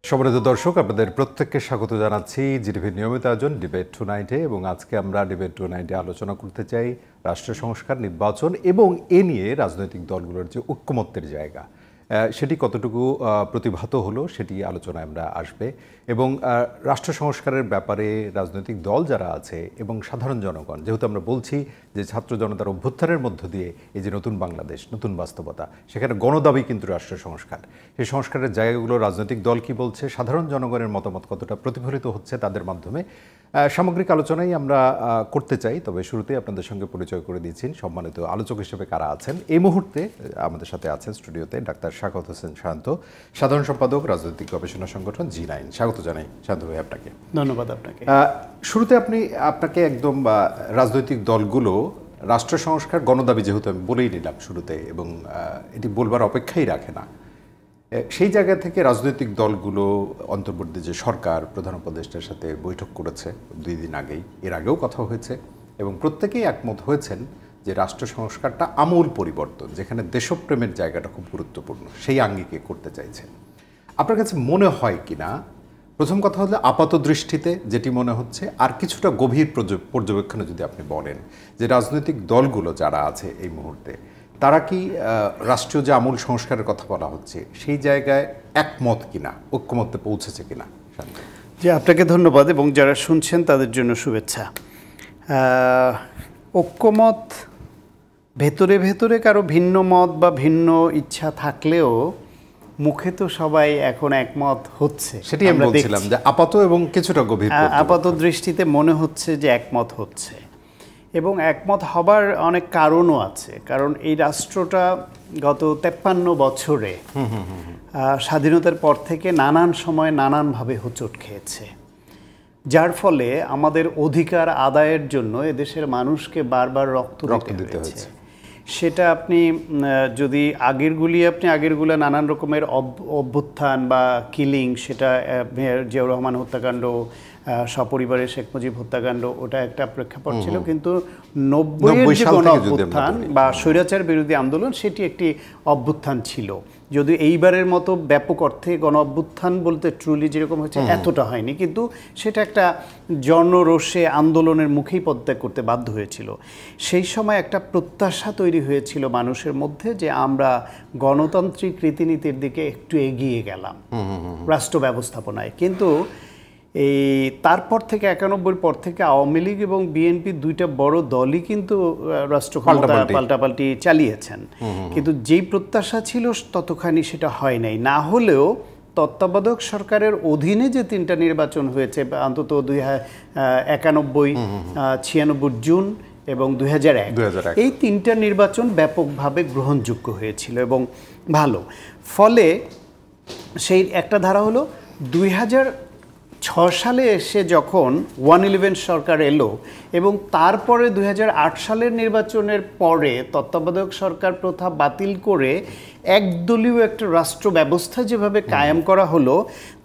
সম্মানিত দর্শক, আপনাদের প্রত্যেককে স্বাগত জানাচ্ছি জিটিভির নিয়মিত আয়োজন ডিবেট টুনাইটে। এবং আজকে আমরা ডিবেট টুনাইটে আলোচনা করতে চাই রাষ্ট্র সংস্কার, নির্বাচন এবং এ নিয়ে রাজনৈতিক দলগুলোর যে ঐক্যমত্যের জায়গা, সেটি কতটুকু প্রতিভাত হলো সেটি আলোচনায় আমরা আসবে। এবং রাষ্ট্র সংস্কারের ব্যাপারে রাজনৈতিক দল যারা আছে এবং সাধারণ জনগণ, যেহেতু আমরা বলছি যে ছাত্র জনতার অভ্যুত্থানের মধ্য দিয়ে এই যে নতুন বাংলাদেশ, নতুন বাস্তবতা, সেখানে গণদাবি কিন্তু রাষ্ট্র সংস্কার। সেই সংস্কারের জায়গাগুলো রাজনৈতিক দল কি বলছে, সাধারণ জনগণের মতামত কতটা প্রতিফলিত হচ্ছে তাদের মাধ্যমে সামগ্রিক আলোচনাই আমরা করতে চাই। তবে শুরুতেই আপনাদের সঙ্গে পরিচয় করে দিচ্ছেন সম্মানিত আলোচক হিসেবে কারা আছেন। এই মুহূর্তে আমাদের সাথে আছেন স্টুডিওতে ডাক্তার শাখাওয়াত হোসেন শান্ত, সাধারণ সম্পাদক, রাজনৈতিক গবেষণা সংগঠন জি9। স্বাগত জানাই শান্ত ভাই আপনাকে। ধন্যবাদ আপনাকে। শুরুতে আপনাকে একদম রাজনৈতিক দলগুলো রাষ্ট্র সংস্কার গণদাবি যেহেতু আমি বলেই নিলাম শুরুতে, এবং এটি বলবার অপেক্ষাই রাখে না, সেই জায়গা থেকে রাজনৈতিক দলগুলো অন্তর্বর্তী যে সরকার, প্রধান উপদেষ্টার সাথে বৈঠক করেছে 2 দিন আগেই, এর আগেও কথা হয়েছে, এবং প্রত্যেকেই একমত হয়েছেন যে রাষ্ট্র সংস্কারটা আমূল পরিবর্তন, যেখানে দেশপ্রেমের জায়গাটা খুব গুরুত্বপূর্ণ, সেই আঙ্গিকে করতে চাইছেন। আপনার কাছে মনে হয় কি না, প্রথম কথা হলো আপাত দৃষ্টিতে যেটি মনে হচ্ছে, আর কিছুটা গভীর পর্যবেক্ষণে যদি আপনি বলেন যে রাজনৈতিক দলগুলো যারা আছে এই মুহূর্তে, তারা কি রাষ্ট্রীয় যে আমূল সংস্কারের কথা বলা হচ্ছে সেই জায়গায় একমত কিনা, ঐক্যমত্যে পৌঁছেছে কিনা? যে আপনাকে ধন্যবাদ এবং যারা শুনছেন তাদের জন্য শুভেচ্ছা। ঐক্যমত ভেতরে ভেতরে কারো ভিন্ন মত বা ভিন্ন ইচ্ছা থাকলেও মুখে তো সবাই এখন একমত হচ্ছে, সেটি আমি বলছিলাম যে আপাত এবং কিছুটা গভীর আপাত দৃষ্টিতে মনে হচ্ছে যে একমত হচ্ছে, এবং একমত হবার অনেক কারণও আছে। কারণ এই রাষ্ট্রটা গত 53 বছরে স্বাধীনতার পর থেকে নানান সময় নানানভাবে হোঁচট খেয়েছে, যার ফলে আমাদের অধিকার আদায়ের জন্য এদেশের মানুষকে বারবার রক্ত দিতে হয়েছে। সেটা আপনি যদি আগেরগুলো নানান রকমের অভ্যুত্থান বা কিলিং, সেটা জিয়াউর রহমান হত্যাকাণ্ড, সপরিবারে শেখ মুজিব হত্যাকাণ্ড, ওটা একটা প্রেক্ষাপট ছিল। কিন্তু 90-এর যে গণ অভ্যুত্থান বা স্বৈরাচার বিরোধী আন্দোলন, সেটি একটি অভ্যুত্থান ছিল। যদিও এইবারের মতো ব্যাপক অর্থে গণ অভ্যুত্থান বলতে ট্রুলি যেরকম হচ্ছে এতটা হয়নি, কিন্তু সেটা একটা জনরোষে আন্দোলনের মুখেই পদত্যাগ করতে বাধ্য হয়েছিল। সেই সময় একটা প্রত্যাশা তৈরি হয়েছিল মানুষের মধ্যে যে আমরা গণতান্ত্রিক রীতিনীতির দিকে একটু এগিয়ে গেলাম রাষ্ট্র ব্যবস্থাপনায়। কিন্তু এই তারপর থেকে 91-র পর থেকে আওয়ামী লীগ এবং বিএনপি দুইটা বড় দলই কিন্তু রাষ্ট্র ক্ষমতা পাল্টাপাল্টি চালিয়েছেন, কিন্তু যেই প্রত্যাশা ছিল ততখানি সেটা হয় নাই। না হলেও তত্ত্বাবধায়ক সরকারের অধীনে যে 3টা নির্বাচন হয়েছে, অন্তত 91, 96 জুন এবং 2001, এই 3টা নির্বাচন ব্যাপকভাবে গ্রহণযোগ্য হয়েছিল এবং ভালো। ফলে সেই একটা ধারা হলো 2006 সালে এসে যখন 111 সরকার এলো, এবং তারপরে 2008 সালের নির্বাচনের পরে তত্ত্বাবধায়ক সরকার প্রথা বাতিল করে একদলীয় একটা রাষ্ট্র ব্যবস্থা যেভাবে কায়েম করা হলো,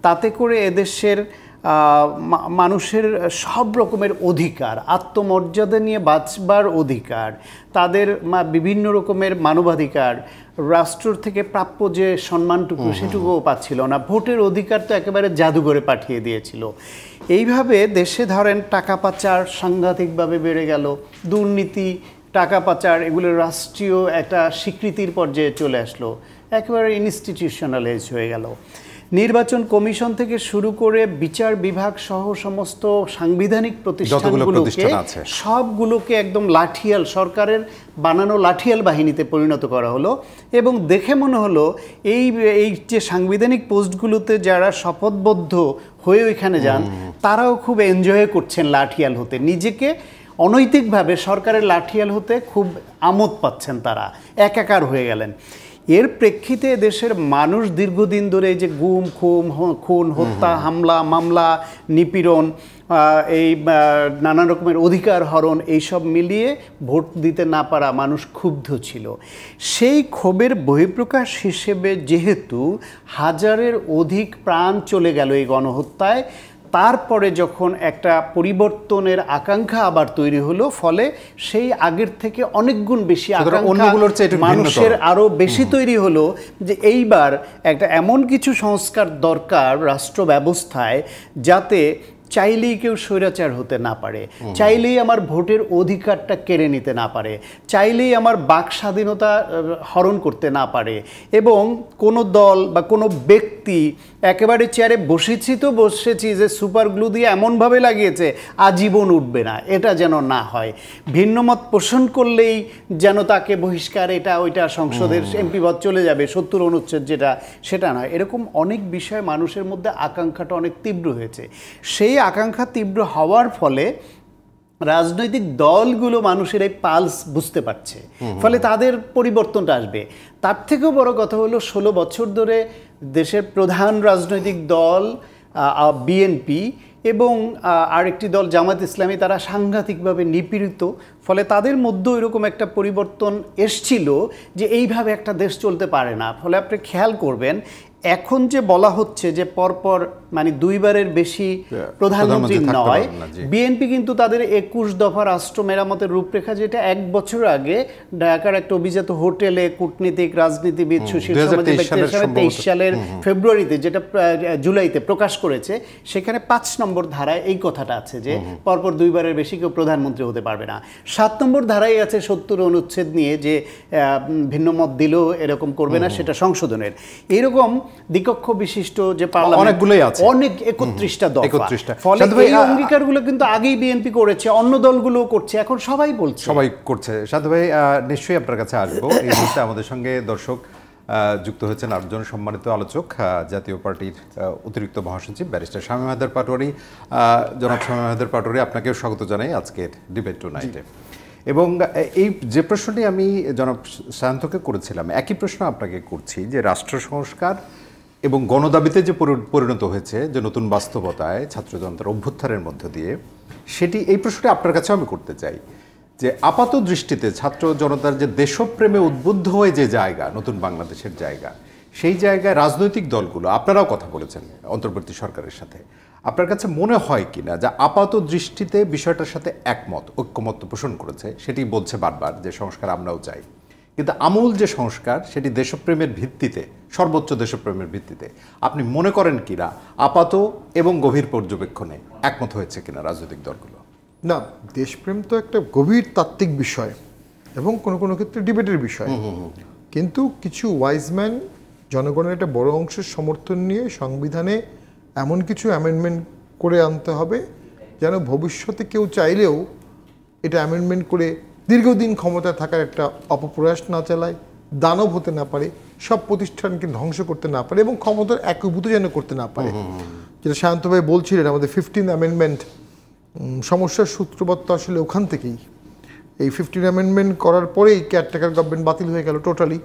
তাতে করে এদেশের মানুষের সব রকমের অধিকার, আত্মমর্যাদা নিয়ে বাঁচবার অধিকার, তাদের বিভিন্ন রকমের মানবাধিকার, রাষ্ট্র থেকে প্রাপ্য যে সম্মানটুকু সেটুকুও পাচ্ছিল না। ভোটের অধিকার তো একেবারে জাদুঘরে পাঠিয়ে দিয়েছিল। এইভাবে দেশে ধরেন টাকা পাচার সাংঘাতিকভাবে বেড়ে গেল, দুর্নীতি, টাকা পাচার, এগুলো রাষ্ট্রীয় একটা স্বীকৃতির পর্যায়ে চলে আসলো, একেবারে ইনস্টিটিউশনালাইজ হয়ে গেল। নির্বাচন কমিশন থেকে শুরু করে বিচার বিভাগ সহ সমস্ত সাংবিধানিক প্রতিষ্ঠানগুলোকে সবগুলোকে একদম লাঠিয়াল, সরকারের বানানো লাঠিয়াল বাহিনীতে পরিণত করা হলো। এবং দেখে মনে হলো এই যে সাংবিধানিক পোস্টগুলোতে যারা শপথবদ্ধ হয়ে ওইখানে যান, তারাও খুব এনজয় করছেন লাঠিয়াল হতে, নিজেকে অনৈতিকভাবে সরকারের লাঠিয়াল হতে খুব আমোদ পাচ্ছেন, তারা একাকার হয়ে গেলেন। এর প্রেক্ষিতে দেশের মানুষ দীর্ঘদিন ধরে এই যে গুম, খুন, হত্যা, হামলা, মামলা, নিপীড়ন, এই নানা রকমের অধিকার হরণ, এইসব মিলিয়ে ভোট দিতে না পারা মানুষ ক্ষুব্ধ ছিল। সেই ক্ষোভের বহিঃপ্রকাশ হিসেবে যেহেতু হাজারের অধিক প্রাণ চলে গেল এই গণহত্যায়, তারপরে যখন একটা পরিবর্তনের আকাঙ্ক্ষা আবার তৈরি হলো, ফলে সেই আগের থেকে অনেক গুণ বেশি অন্যগুলোর চেয়ে একটু আকাঙ্ক্ষা মানুষের আরো বেশি তৈরি হলো যে এইবার একটা এমন কিছু সংস্কার দরকার রাষ্ট্র ব্যবস্থায় যাতে চাইলেই কেউ স্বৈরাচার হতে না পারে, চাইলেই আমার ভোটের অধিকারটা কেড়ে নিতে না পারে, চাইলেই আমার বাক স্বাধীনতা হরণ করতে না পারে, এবং কোনো দল বা কোনো ব্যক্তি একেবারে চেয়ারে বসেছি যে সুপার গ্লু দিয়ে এমনভাবে লাগিয়েছে আজীবন উঠবে না, এটা যেন না হয়। ভিন্নমত পোষণ করলেই যেন তাকে বহিষ্কার, এটা ওইটা সংসদের এমপি পদ চলে যাবে, 70 অনুচ্ছেদ যেটা, সেটা নয়। এরকম অনেক বিষয়ে মানুষের মধ্যে আকাঙ্ক্ষাটা অনেক তীব্র হয়েছে। সেই আকাঙ্ক্ষা তীব্র হওয়ার ফলে রাজনৈতিক দলগুলো মানুষের এই পালস বুঝতে পারছে, ফলে তাদের পরিবর্তনটা আসবে। তার থেকেও বড় কথা হলো 16 বছর ধরে দেশের প্রধান রাজনৈতিক দল বিএনপি এবং আরেকটি দল জামাত ইসলামী, তারা সাংঘাতিকভাবে নিপীড়িত, ফলে তাদের মধ্যেও এরকম একটা পরিবর্তন এসছিল যে এইভাবে একটা দেশ চলতে পারে না। ফলে আপনি খেয়াল করবেন এখন যে বলা হচ্ছে যে পরপর মানে 2 বারের বেশি প্রধানমন্ত্রী নয়, বিএনপি কিন্তু তাদের 21 দফা রাষ্ট্র মেরামতের রূপরেখা, যেটা 1 বছর আগে ঢাকার একটা অভিজাত হোটেলে কূটনীতিক রাজনীতিবিদ সুশীল সমাজের 23 সালের ফেব্রুয়ারিতে, যেটা জুলাইতে প্রকাশ করেছে, সেখানে 5 নম্বর ধারায় এই কথাটা আছে যে পরপর 2 বারের বেশি কেউ প্রধানমন্ত্রী হতে পারবে না। 7 নম্বর ধারায় আছে 70 অনুচ্ছেদ নিয়ে যে ভিন্নমত দিলেও এরকম করবে না, সেটা সংশোধনের। এরকম দ্বিকক্ষ বিশিষ্ট যে পার্লামেন্ট অনেকগুলোই আছে, অনেক 31টা দফা, ফলে এই অঙ্গীকারগুলো কিন্তু আগেই বিএনপি করেছে, অন্য দলগুলো করছে, এখন সবাই করছে। সাধু ভাই, নিশ্চয়ই আপনার কাছে আসবো। এই মুহূর্তে আমাদের সঙ্গে দর্শক যুক্ত হয়েছেন আরেকজন সম্মানিত আলোচক, জাতীয় পার্টির অতিরিক্ত মহাসচিব ব্যারিস্টার শামীম হায়দার পাটোয়ারী। জনাব শামীম হায়দার পাটোয়ারী, আপনাকেও স্বাগত জানাই আজকের ডিবেট টুনাইটে। এবং এই যে প্রশ্নটি আমি জনাব সায়ন্তকে করেছিলাম, একই প্রশ্ন আপনাকে করছি যে রাষ্ট্র সংস্কার এবং গণদাবিতে যে পরিণত হয়েছে, যে নতুন বাস্তবতায় ছাত্র জনতার অভ্যুত্থানের মধ্য দিয়ে, সেটি এই প্রশ্নটি আপনার কাছে আমি করতে চাই যে আপাত দৃষ্টিতে ছাত্র জনতার যে দেশপ্রেমে উদ্বুদ্ধ হয়ে যে জায়গা, নতুন বাংলাদেশের জায়গা, সেই জায়গায় রাজনৈতিক দলগুলো, আপনারাও কথা বলেছেন অন্তর্বর্তী সরকারের সাথে, আপনার কাছে মনে হয় কি না যে আপাত দৃষ্টিতে বিষয়টার সাথে ঐক্যমত পোষণ করেছে, সেটি বলছে বারবার যে সংস্কার আমরাও চাই, কিন্তু আমূল যে সংস্কার সেটি দেশপ্রেমের ভিত্তিতে, সর্বোচ্চ দেশপ্রেমের ভিত্তিতে, আপনি মনে করেন কিনা আপাত এবং গভীর পর্যবেক্ষণে একমত হয়েছে কিনা রাজনৈতিক দলগুলো? না, দেশপ্রেম তো একটা গভীর তাত্ত্বিক বিষয় এবং কোনো কোনো ক্ষেত্রে ডিবেটের বিষয়, কিন্তু কিছু ওয়াইজম্যান জনগণের একটা বড় অংশের সমর্থন নিয়ে সংবিধানে এমন কিছু অ্যামেন্ডমেন্ট করে আনতে হবে যেন ভবিষ্যতে কেউ চাইলেও এটা অ্যামেন্ডমেন্ট করে দীর্ঘদিন ক্ষমতায় থাকার একটা অপপ্রয়াস না চালায়, দানব হতে না পারে, সব প্রতিষ্ঠানকে ধ্বংস করতে না পারে এবং ক্ষমতার একীভূত যেন করতে না পারে। যেটা শান্ত ভাই বলছিলেন, আমাদের 15th অ্যামেন্ডমেন্ট সমস্যার সূত্রপাত তো আসলে ওখান থেকেই। এই 15 অ্যামেন্ডমেন্ট করার পরেই কেয়ারটেকার গভর্নমেন্ট বাতিল হয়ে গেল টোটালি,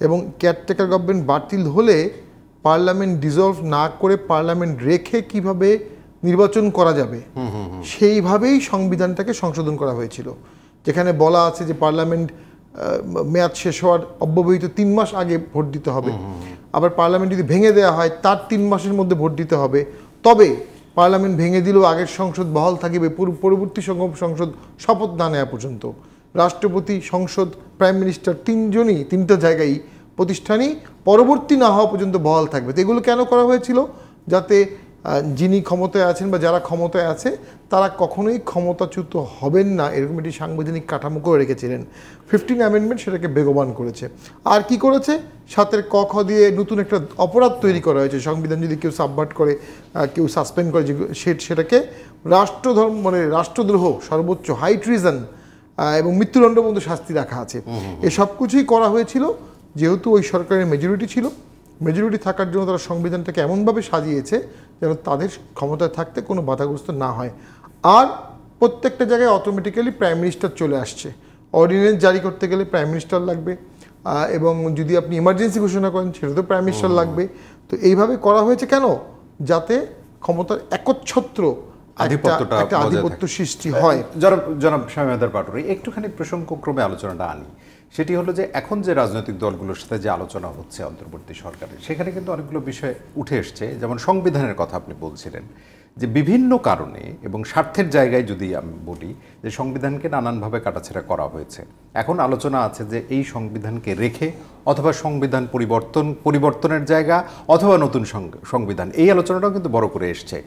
এবং কেয়ারটেকার গভর্নমেন্ট বাতিল হলে পার্লামেন্ট ডিসলভ না করে পার্লামেন্ট রেখে কিভাবে নির্বাচন করা যাবে সেইভাবেই সংবিধানটাকে সংশোধন করা হয়েছিল, যেখানে বলা আছে যে পার্লামেন্ট মেয়াদ শেষ হওয়ার অব্যবহিত 3 মাস আগে ভোট দিতে হবে, আবার পার্লামেন্ট যদি ভেঙে দেওয়া হয় তার 3 মাসের মধ্যে ভোট দিতে হবে, তবে পার্লামেন্ট ভেঙে দিলেও আগের সংসদ বহাল থাকবে পরবর্তী সংসদ শপথ না নেওয়া পর্যন্ত। রাষ্ট্রপতি, সংসদ, প্রাইম মিনিস্টার 3জনই 3টা জায়গায় প্রতিষ্ঠানই পরবর্তী না হওয়া পর্যন্ত বহাল থাকবে। তো এগুলো কেন করা হয়েছিল? যাতে যিনি ক্ষমতায় আছেন বা যারা ক্ষমতায় আছে তারা কখনোই ক্ষমতাচ্যুত হবেন না, এরকম একটি সাংবিধানিক কাঠামো করে রেখেছিলেন। 15 অ্যামেন্ডমেন্ট সেটাকে বেগবান করেছে। আর কি করেছে? 7-এর ক খ দিয়ে নতুন একটা অপরাধ তৈরি করা হয়েছে। সংবিধান যদি কেউ সাবভার্ট করে, কেউ সাসপেন্ড করে, সেটাকে রাষ্ট্রদ্রোহ, সর্বোচ্চ হাই ট্রিজন এবং মৃত্যুদণ্ড পর্যন্ত শাস্তি রাখা আছে। এ সব কিছুই করা হয়েছিল যেহেতু ওই সরকারের মেজরিটি ছিল। মেজরিটি থাকার জন্য তারা সংবিধানটাকে এমনভাবে সাজিয়েছে যেন তাদের ক্ষমতায় থাকতে কোনো বাধাগ্রস্ত না হয়। আর প্রত্যেকটা জায়গায় অটোমেটিক্যালি প্রাইম মিনিস্টার চলে আসছে। অর্ডিন্যান্স জারি করতে গেলে প্রাইম মিনিস্টার লাগবে, এবং যদি আপনি ইমার্জেন্সি ঘোষণা করেন সেটাতেও প্রাইম মিনিস্টার লাগবে। তো এইভাবে করা হয়েছে কেন? যাতে ক্ষমতার একচ্ছত্র একটা আধিপত্য সৃষ্টি হয়। জনাব শামীম হায়দার পাটোয়ারী, একটুখানি প্রসঙ্গক্রমে আলোচনাটা আনি। সেটি হলো যে এখন যে রাজনৈতিক দলগুলোর সাথে যে আলোচনা হচ্ছে অন্তর্বর্তী সরকারের, সেখানে কিন্তু অনেকগুলো বিষয় উঠে এসছে, যেমন সংবিধানের কথা আপনি বলছিলেন যে বিভিন্ন কারণে এবং স্বার্থের জায়গায় যদি আমি বলি যে সংবিধানকে নানানভাবে কাটাছেঁড়া করা হয়েছে, এখন আলোচনা আছে যে এই সংবিধানকে রেখে অথবা সংবিধান পরিবর্তনের জায়গা অথবা নতুন সংবিধান, এই আলোচনাটাও কিন্তু বড় করে এসছে।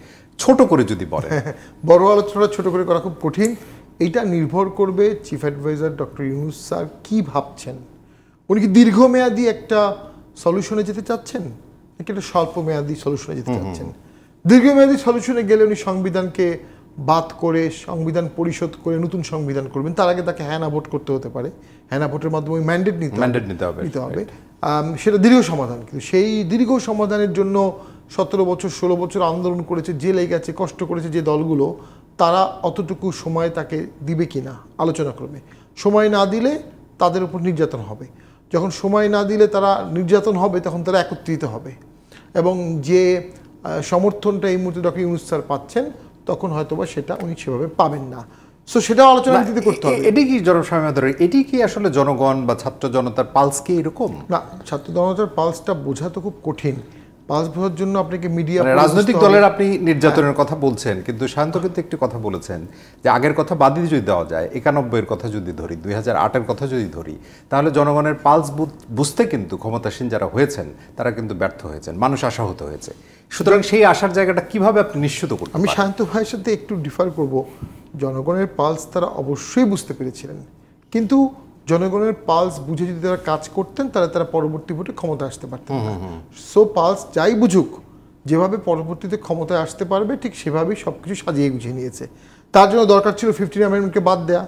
ছোট করে যদি বলেন। বড় আলোচনাটা ছোট করে করা খুব কঠিন। এটা নির্ভর করবে chief adviser doctor Yunus sir কী ভাবছেন। উনি কি দীর্ঘমেয়াদী একটা সলিউশনে যেতে চাচ্ছেন নাকি একটা স্বল্পমেয়াদী সলিউশনে যেতে চাচ্ছেন? দীর্ঘমেয়াদী সলিউশনে গেলে উনি সংবিধানকে বাদ করে সংবিধান পরিশোধ করে নতুন সংবিধান করবেন। তার আগে তাকে হ্যাঁ না ভোট করতে হতে পারে, হ্যাঁ না ভোটের মাধ্যমে ম্যান্ডেট নিতে হবে। সেটা দীর্ঘ সমাধান, কিন্তু সেই দীর্ঘ সমাধানের জন্য 17 বছর 16 বছর আন্দোলন করেছে, জেলে গেছে, কষ্ট করেছে যে দলগুলো, তারা অতটুকু সময় তাকে দিবে কিনা আলোচনা করবে। সময় না দিলে তাদের উপর নির্যাতন হবে, যখন সময় না দিলে তারা নির্যাতন হবে তখন তারা একত্রিত হবে, এবং যে সমর্থনটা এই মুহূর্তে ডক্টর ইউনূস স্যার পাচ্ছেন তখন হয়তোবা সেটা উনি সেভাবে পাবেন না। সো সেটা আলোচনা করতে হবে। এটি কি এটি কি আসলে জনগণ বা ছাত্র জনতার পালস কি এরকম? না, ছাত্র জনতার পালসটা বোঝা তো খুব কঠিন। পালস বোঝার জন্য আপনাকে মিডিয়া, রাজনৈতিক দলের আপনি নির্যাতনের কথা বলছেন, কিন্তু শান্ত কিন্তু একটি কথা বলেছেন যে আগের কথা বাদই যদি দেওয়া যায়, 91-এর কথা যদি ধরি, 2008-এর কথা যদি ধরি, তাহলে জনগণের পালস বুঝতে কিন্তু ক্ষমতাসীন যারা হয়েছেন তারা কিন্তু ব্যর্থ হয়েছেন, মানুষ আশাহত হয়েছে। সুতরাং সেই আশার জায়গাটা কিভাবে আপনি নিশ্চিত করতে? আমি শান্ত ভাইয়ের সাথে একটু ডিফার করব। জনগণের পালস তারা অবশ্যই বুঝতে পেরেছিলেন, কিন্তু জনগণের পালস বুঝে যদি তারা কাজ করতেন তাহলে তারা পরবর্তী ভোটে ক্ষমতায় আসতে পারতেন না। সো পালস যাই বুঝুক, যেভাবে পরবর্তীতে ক্ষমতায় আসতে পারবে ঠিক সেভাবেই সব কিছু সাজিয়ে গুছিয়ে নিয়েছে। তার জন্য দরকার ছিল 15 অ্যামেন্ডমেন্টকে বাদ দেয়া,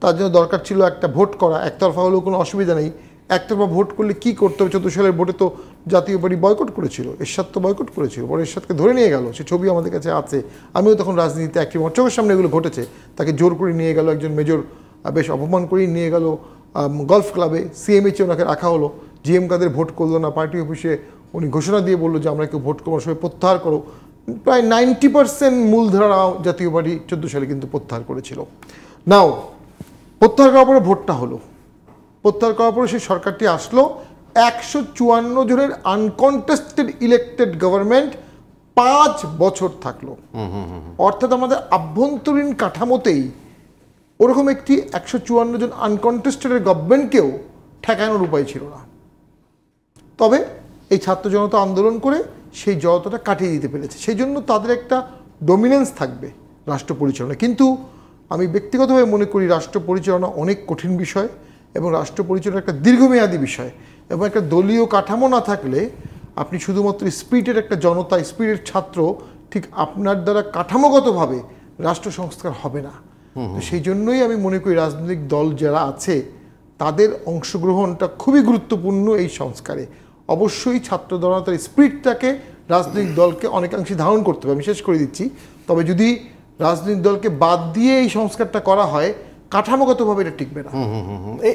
তার জন্য দরকার ছিল একটা ভোট করা। একতরফা হলেও কোনো অসুবিধা নেই, একতরফা ভোট করলে কী করতে হবে। 14 সালের ভোটে তো জাতীয় পার্টি বয়কট করেছিল, এরশাদ তো বয়কট করেছিল, পরে এরশাদকে ধরে নিয়ে গেল, সে ছবি আমাদের কাছে আছে। আমিও তখন রাজনীতিতে একটি চোখের সামনে এগুলো ঘটেছে। তাকে জোর করে নিয়ে গেল, একজন মেজর বেশ অপমান করেই নিয়ে গেল গলফ ক্লাবে, সিএমএইচে ওনাকে রাখা হলো। জিএম কাদের ভোট করলো না, পার্টি অফিসে উনি ঘোষণা দিয়ে বললো যে আমরা কেউ ভোট করবো, সবাই প্রত্যাহার করো। প্রায় 90% মূলধারা জাতীয় পার্টি 14 সালে কিন্তু প্রত্যাহার করেছিল। নাও প্রত্যাহার করার পরে ভোটটা হলো, প্রত্যাহার করার পরে সেই সরকারটি আসলো, 154 জনের আনকনটেস্টেড ইলেক্টেড গভর্নমেন্ট 5 বছর থাকলো। অর্থাৎ আমাদের আভ্যন্তরীণ কাঠামোতেই ওরকম একটি 154 জন আনকনটেস্টেডের গভর্নমেন্টকেও ঠেকানোর উপায় ছিল না। তবে এই ছাত্র জনতা আন্দোলন করে সেই জড়তাটা কাটিয়ে দিতে পেরেছে। সেই জন্য তাদের একটা ডমিনেন্স থাকবে রাষ্ট্র পরিচালনা। কিন্তু আমি ব্যক্তিগতভাবে মনে করি রাষ্ট্র পরিচালনা অনেক কঠিন বিষয়, এবং রাষ্ট্র পরিচালনা একটা দীর্ঘমেয়াদী বিষয়, এবং একটা দলীয় কাঠামো না থাকলে আপনি শুধুমাত্র স্পিরিটের একটা জনতা, স্পিরিটের ছাত্র, ঠিক আপনার দ্বারা কাঠামোগতভাবে রাষ্ট্র সংস্কার হবে না। সেই জন্যই আমি মনে করি রাজনৈতিক দল যারা আছে তাদের অংশগ্রহণটা খুবই গুরুত্বপূর্ণ এই সংস্কারে। অবশ্যই ছাত্র জনতার স্পিরিটটাকে রাজনৈতিক দলকে অনেকাংশে ধারণ করতে হবে, আমি শেষ করে দিচ্ছি। তবে যদি রাজনৈতিক দলকে বাদ দিয়ে এই সংস্কারটা করা হয়, কাঠামোগতভাবে এটা টিকবে না।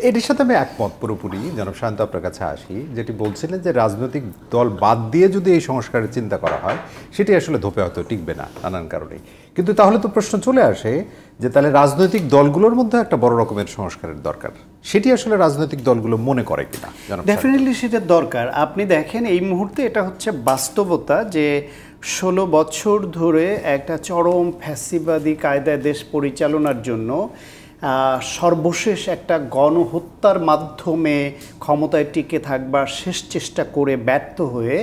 এটির সাথে আমি একমত পুরোপুরি। জনাব শান্ত, আপনার কাছে আসি। যেটি বলছিলেন যে রাজনৈতিক দল বাদ দিয়ে যদি এই সংস্কারের চিন্তা করা হয়, সেটি আসলে ধোপে হয়তো টিকবে না নানান কারণেই। কিন্তু তাহলে তো প্রশ্ন চলে আসে যে তাহলে রাজনৈতিক দলগুলোর মধ্যে একটা বড় রকমের সংস্কারের দরকার, সেটি আসলে রাজনৈতিক দলগুলো মনে করে কিনা? ডেফিনেটলি সেটা দরকার। আপনি দেখেন এই মুহূর্তে এটা হচ্ছে বাস্তবতা যে 16 বছর ধরে একটা চরম ফ্যাসিবাদী কায়দায় দেশ পরিচালনার জন্য সর্বশেষ একটা গণহত্যার মাধ্যমে ক্ষমতায় টিকে থাকবার শেষ চেষ্টা করে ব্যর্থ হয়ে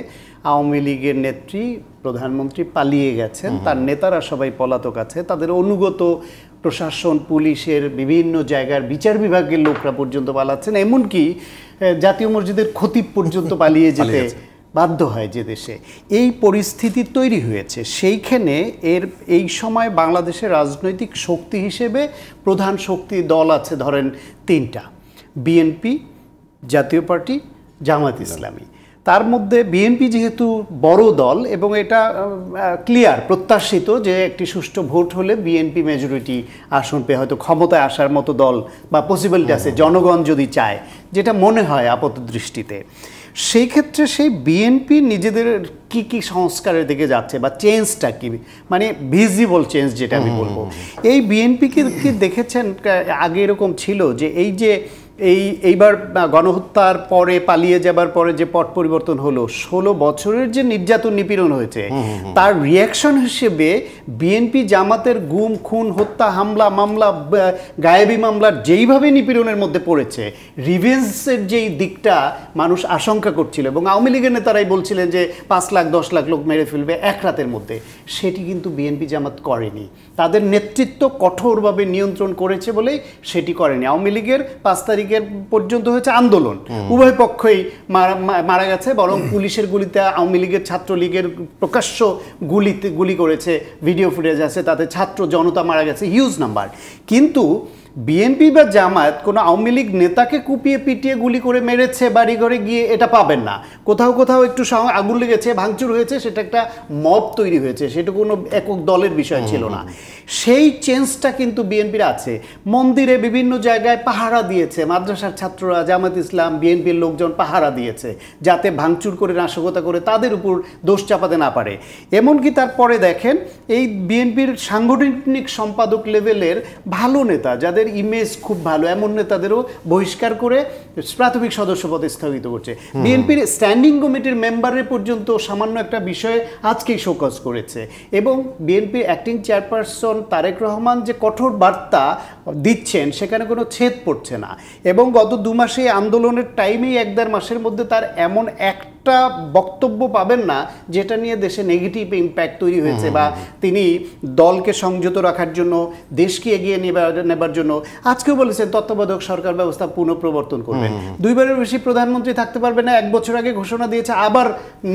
আওয়ামী লীগের নেত্রী প্রধানমন্ত্রী পালিয়ে গেছেন। তার নেতারা সবাই পলাতক আছে, তাদের অনুগত প্রশাসন, পুলিশের বিভিন্ন জায়গার বিচার বিভাগের লোকরা পর্যন্ত পালাচ্ছেন, এমনকি জাতীয় মসজিদের খতিব পর্যন্ত পালিয়ে যেতে বাধ্য হয় যে দেশে। এই পরিস্থিতি তৈরি হয়েছে। সেইখানে এই সময় বাংলাদেশের রাজনৈতিক শক্তি হিসেবে প্রধান শক্তি দল আছে ধরেন 3টা: বিএনপি, জাতীয় পার্টি, জামায়াত ইসলামী। তার মধ্যে বিএনপি যেহেতু বড় দল এবং এটা ক্লিয়ার প্রত্যাশিত যে একটি সুষ্ঠু ভোট হলে বিএনপি মেজরিটি আসন পেয়ে হয়তো ক্ষমতায় আসার মতো দল বা পসিবিলিটি আছে জনগণ যদি চায়, যেটা মনে হয় আপাত দৃষ্টিতে। সেই ক্ষেত্রে সেই বিএনপি নিজেদের কি কি সংস্কারের দিকে যাচ্ছে বা চেঞ্জটা কি, মানে ভিজিবল চেঞ্জ যেটা আমি বলবো, এই বিএনপিকে কি দেখেছেন? আগে এরকম ছিল যে এই যে এইবার গণহত্যার পরে পালিয়ে যাবার পরে যে পট পরিবর্তন হলো, 16 বছরের যে নির্যাতন নিপীড়ন হয়েছে তার রিয়াকশন হিসেবে বিএনপি জামাতের গুম খুন হত্যা হামলা মামলা গায়েবী মামলার যেইভাবে নিপীড়নের মধ্যে পড়েছে, রিভেঞ্জের যেই দিকটা মানুষ আশঙ্কা করছিল এবং আওয়ামী লীগের নেতারাই বলছিলেন যে 5 লাখ 10 লাখ লোক মেরে ফেলবে এক রাতের মধ্যে, সেটি কিন্তু বিএনপি জামাত করেনি। তাদের নেতৃত্ব কঠোরভাবে নিয়ন্ত্রণ করেছে বলেই সেটি করেনি। আওয়ামী লীগের 5 তারিখের পর্যন্ত হয়েছে আন্দোলন, উভয় পক্ষই মারা গেছে, বরং পুলিশের গুলিতে আওয়ামী লীগের ছাত্রলীগের প্রকাশ্য গুলি করেছে, ভিডিও ফুটেজ আছে, তাতে ছাত্র জনতা মারা গেছে হিউজ নাম্বার। কিন্তু বিএনপি বা জামায়াত কোনো আওয়ামী লীগ নেতাকে কুপিয়ে পিটিয়ে গুলি করে মেরেছে বাড়ি ঘরে গিয়ে এটা পাবেন না। কোথাও কোথাও একটু আগুন লেগেছে, ভাঙচুর হয়েছে, সেটা একটা মব তৈরি হয়েছে, সেটা কোনো একক দলের বিষয় ছিল না। সেই চেঞ্জটা কিন্তু বিএনপির আছে। মন্দিরে বিভিন্ন জায়গায় পাহারা দিয়েছে, মাদ্রাসার ছাত্ররা, জামাত ইসলাম, বিএনপির লোকজন পাহারা দিয়েছে যাতে ভাঙচুর করে নাশকতা করে তাদের উপর দোষ চাপাতে না পারে। এমনকি তারপরে দেখেন এই বিএনপির সাংগঠনিক সম্পাদক লেভেলের ভালো নেতা যাদের ইমেজ খুব ভালো, এমন নেতাদেরও বহিষ্কার করে প্রাথমিক সদস্য পদে স্থগিত করছে। বিএনপির স্ট্যান্ডিং কমিটির মেম্বারের পর্যন্ত সামান্য একটা বিষয়ে আজকেই শোকজ করেছে। এবং বিএনপির অ্যাক্টিং চেয়ারপারসন তারেক রহমান যে কঠোর বার্তা দিচ্ছেন সেখানে কোনো ছেদ পড়ছে না। এবং গত 2 মাসে আন্দোলনের টাইমেই 1-1.5 মাসের মধ্যে তার এমন একটা বক্তব্য পাবেন না যেটা নিয়ে দেশে নেগেটিভ ইম্প্যাক্ট তৈরি হয়েছে বা তিনি দলকে সংযত রাখার জন্য, দেশকে এগিয়ে নেবার জন্য আজকেও বলেছেন তত্ত্বাবধায়ক সরকার ব্যবস্থা পুনঃপ্রবর্তন করবেন। 2 বারের বেশি প্রধানমন্ত্রী থাকতে পারবে না, 1 বছর আগে ঘোষণা দিয়েছে, আবার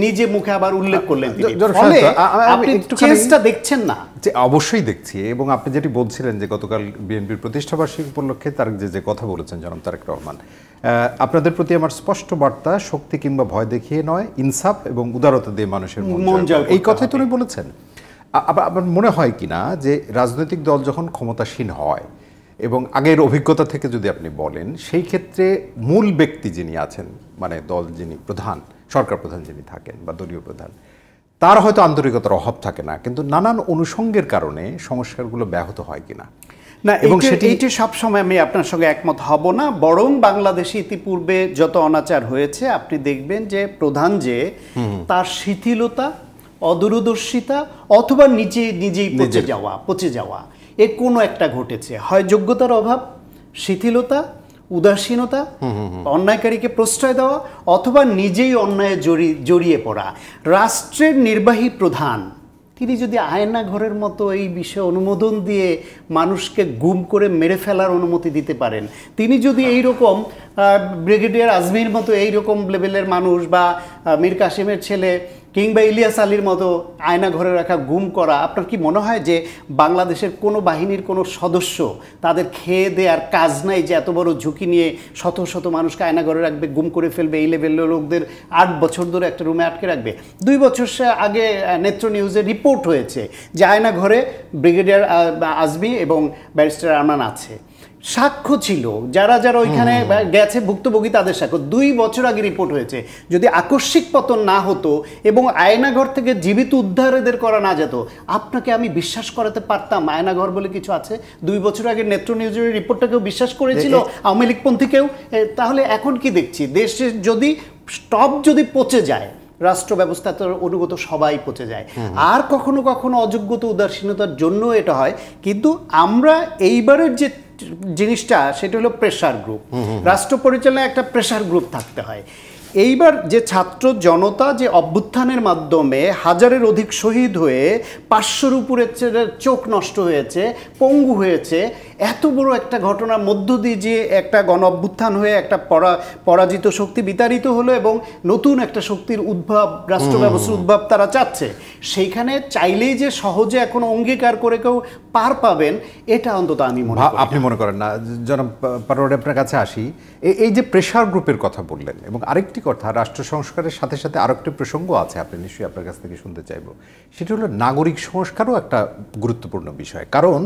নিজে মুখে আবার উল্লেখ করলেন তিনি। ফলে আপনি চেঞ্জটা দেখছেন না? যে অবশ্যই দেখছি। এবং আপনি যেটি বলছিলেন যে গতকাল বিএনপির প্রতিষ্ঠাবার্ষিকী উপলক্ষে তার যে কথা বলেছেন জনাব তারেক রহমান, আপনাদের প্রতি আমার স্পষ্ট বার্তা, শক্তি কিংবা ভয় দেখিয়ে নয়, ইনসাফ এবং উদারতা দিয়ে মানুষের মন জয়, এই কথাই তিনি বলেছেন। আমার মনে হয় কিনা যে রাজনৈতিক দল যখন ক্ষমতাসীন হয় এবং আগের অভিজ্ঞতা থেকে যদি আপনি বলেন, সেই ক্ষেত্রে মূল ব্যক্তি যিনি আছেন, মানে দল যিনি প্রধান, সরকার প্রধান যিনি থাকেন বা দলীয় প্রধান, তার হয়তো আন্তরিকতার অভাব থাকে না, কিন্তু নানান অনুষঙ্গের কারণে সংস্কারগুলো ব্যাহত হয় কিনা না, এবং এইটি সবসময় আমি আপনার সঙ্গে একমত হব না। বরং বাংলাদেশে ইতিপূর্বে যত অনাচার হয়েছে আপনি দেখবেন যে প্রধান যে তার শিথিলতা, অদূরদর্শিতা অথবা নিজেই পচে যাওয়া এর কোনো একটা ঘটেছে। হয় যোগ্যতার অভাব, শিথিলতা, উদাসীনতা, অন্যায়কারীকে প্রশ্রয় দেওয়া, অথবা নিজেই অন্যায়ে জড়িয়ে পড়া। রাষ্ট্রের নির্বাহী প্রধান তিনি যদি আয়না ঘরের মতো এই বিষয়ে অনুমোদন দিয়ে মানুষকে গুম করে মেরে ফেলার অনুমতি দিতে পারেন, তিনি যদি এইরকম ব্রিগেডিয়ার আজমির মতো এইরকম লেভেলের মানুষ বা মীর কাসিমের ছেলে কিংবা ইলিয়াস আলীর মতো আয়না ঘরে রাখা গুম করা, আপনার কি মনে হয় যে বাংলাদেশের কোনো বাহিনীর কোনো সদস্য তাদের খেয়ে দেওয়ার কাজ নাই যে এত বড় ঝুঁকি নিয়ে শত শত মানুষকে আয়না ঘরে রাখবে, গুম করে ফেলবে, এই লেভেলের লোকদের 8 বছর ধরে একটা রুমে আটকে রাখবে? 2 বছর আগে নেত্র নিউজে রিপোর্ট হয়েছে যে আয়না ঘরে ব্রিগেডিয়ার আজমি এবং ব্যারিস্টার আরমান আছে, সাক্ষ্য ছিল, যারা যারা ওইখানে গেছে ভুক্তভোগী তাদের সাক্ষ্য। 2 বছর আগে রিপোর্ট হয়েছে। যদি আকস্মিক পতন না হতো এবং আয়নাঘর থেকে জীবিত উদ্ধার এদের করা না যেত, আপনাকে আমি বিশ্বাস করাতে পারতাম আয়নাঘর বলে কিছু আছে। 2 বছর আগে নেত্র নিউজের রিপোর্টটাকেও বিশ্বাস করেছিল আওয়ামী লীগপন্থী কেউ। তাহলে এখন কি দেখছি, দেশে যদি পচে যায়, রাষ্ট্র ব্যবস্থার অনুগত সবাই পচে যায়। আর কখনো কখনো অযোগ্যতা উদাসীনতার জন্য এটা হয়। কিন্তু আমরা এইবারের যে জিনিসটা সেটা হলো প্রেসার গ্রুপ। রাষ্ট্র পরিচালনায় একটা প্রেসার গ্রুপ থাকতে হয়। এইবার যে ছাত্র জনতা যে অভ্যুত্থানের মাধ্যমে 1000-এর অধিক শহীদ হয়ে 500-র উপরে চোখ নষ্ট হয়েছে, পঙ্গু হয়েছে, এত বড় একটা ঘটনার মধ্য দিয়ে যে একটা গণ অভ্যুত্থান হয়ে একটা পরাজিত শক্তি বিতাড়িত হলো এবং নতুন একটা শক্তির উদ্ভব, রাষ্ট্র ব্যবস্থার উদ্ভব তারা চাচ্ছে, সেইখানে চাইলেই যে সহজে এখন অঙ্গীকার করে কেউ পার পাবেন এটা অন্তত আমি মনে করি। আপনি মনে করেন না? জনাব পারোয়ার, আপনার কাছে আসি। এই যে প্রেসার গ্রুপের কথা বললেন, এবং আরেকটি কথা, রাষ্ট্র সংস্কারের সাথে সাথে আরেকটি প্রসঙ্গ আছে, আপনি নিশ্চয়ই আপনার কাছ থেকে শুনতে চাইব। সেটা হলো নাগরিক সংস্কারও একটা গুরুত্বপূর্ণ বিষয়। কারণ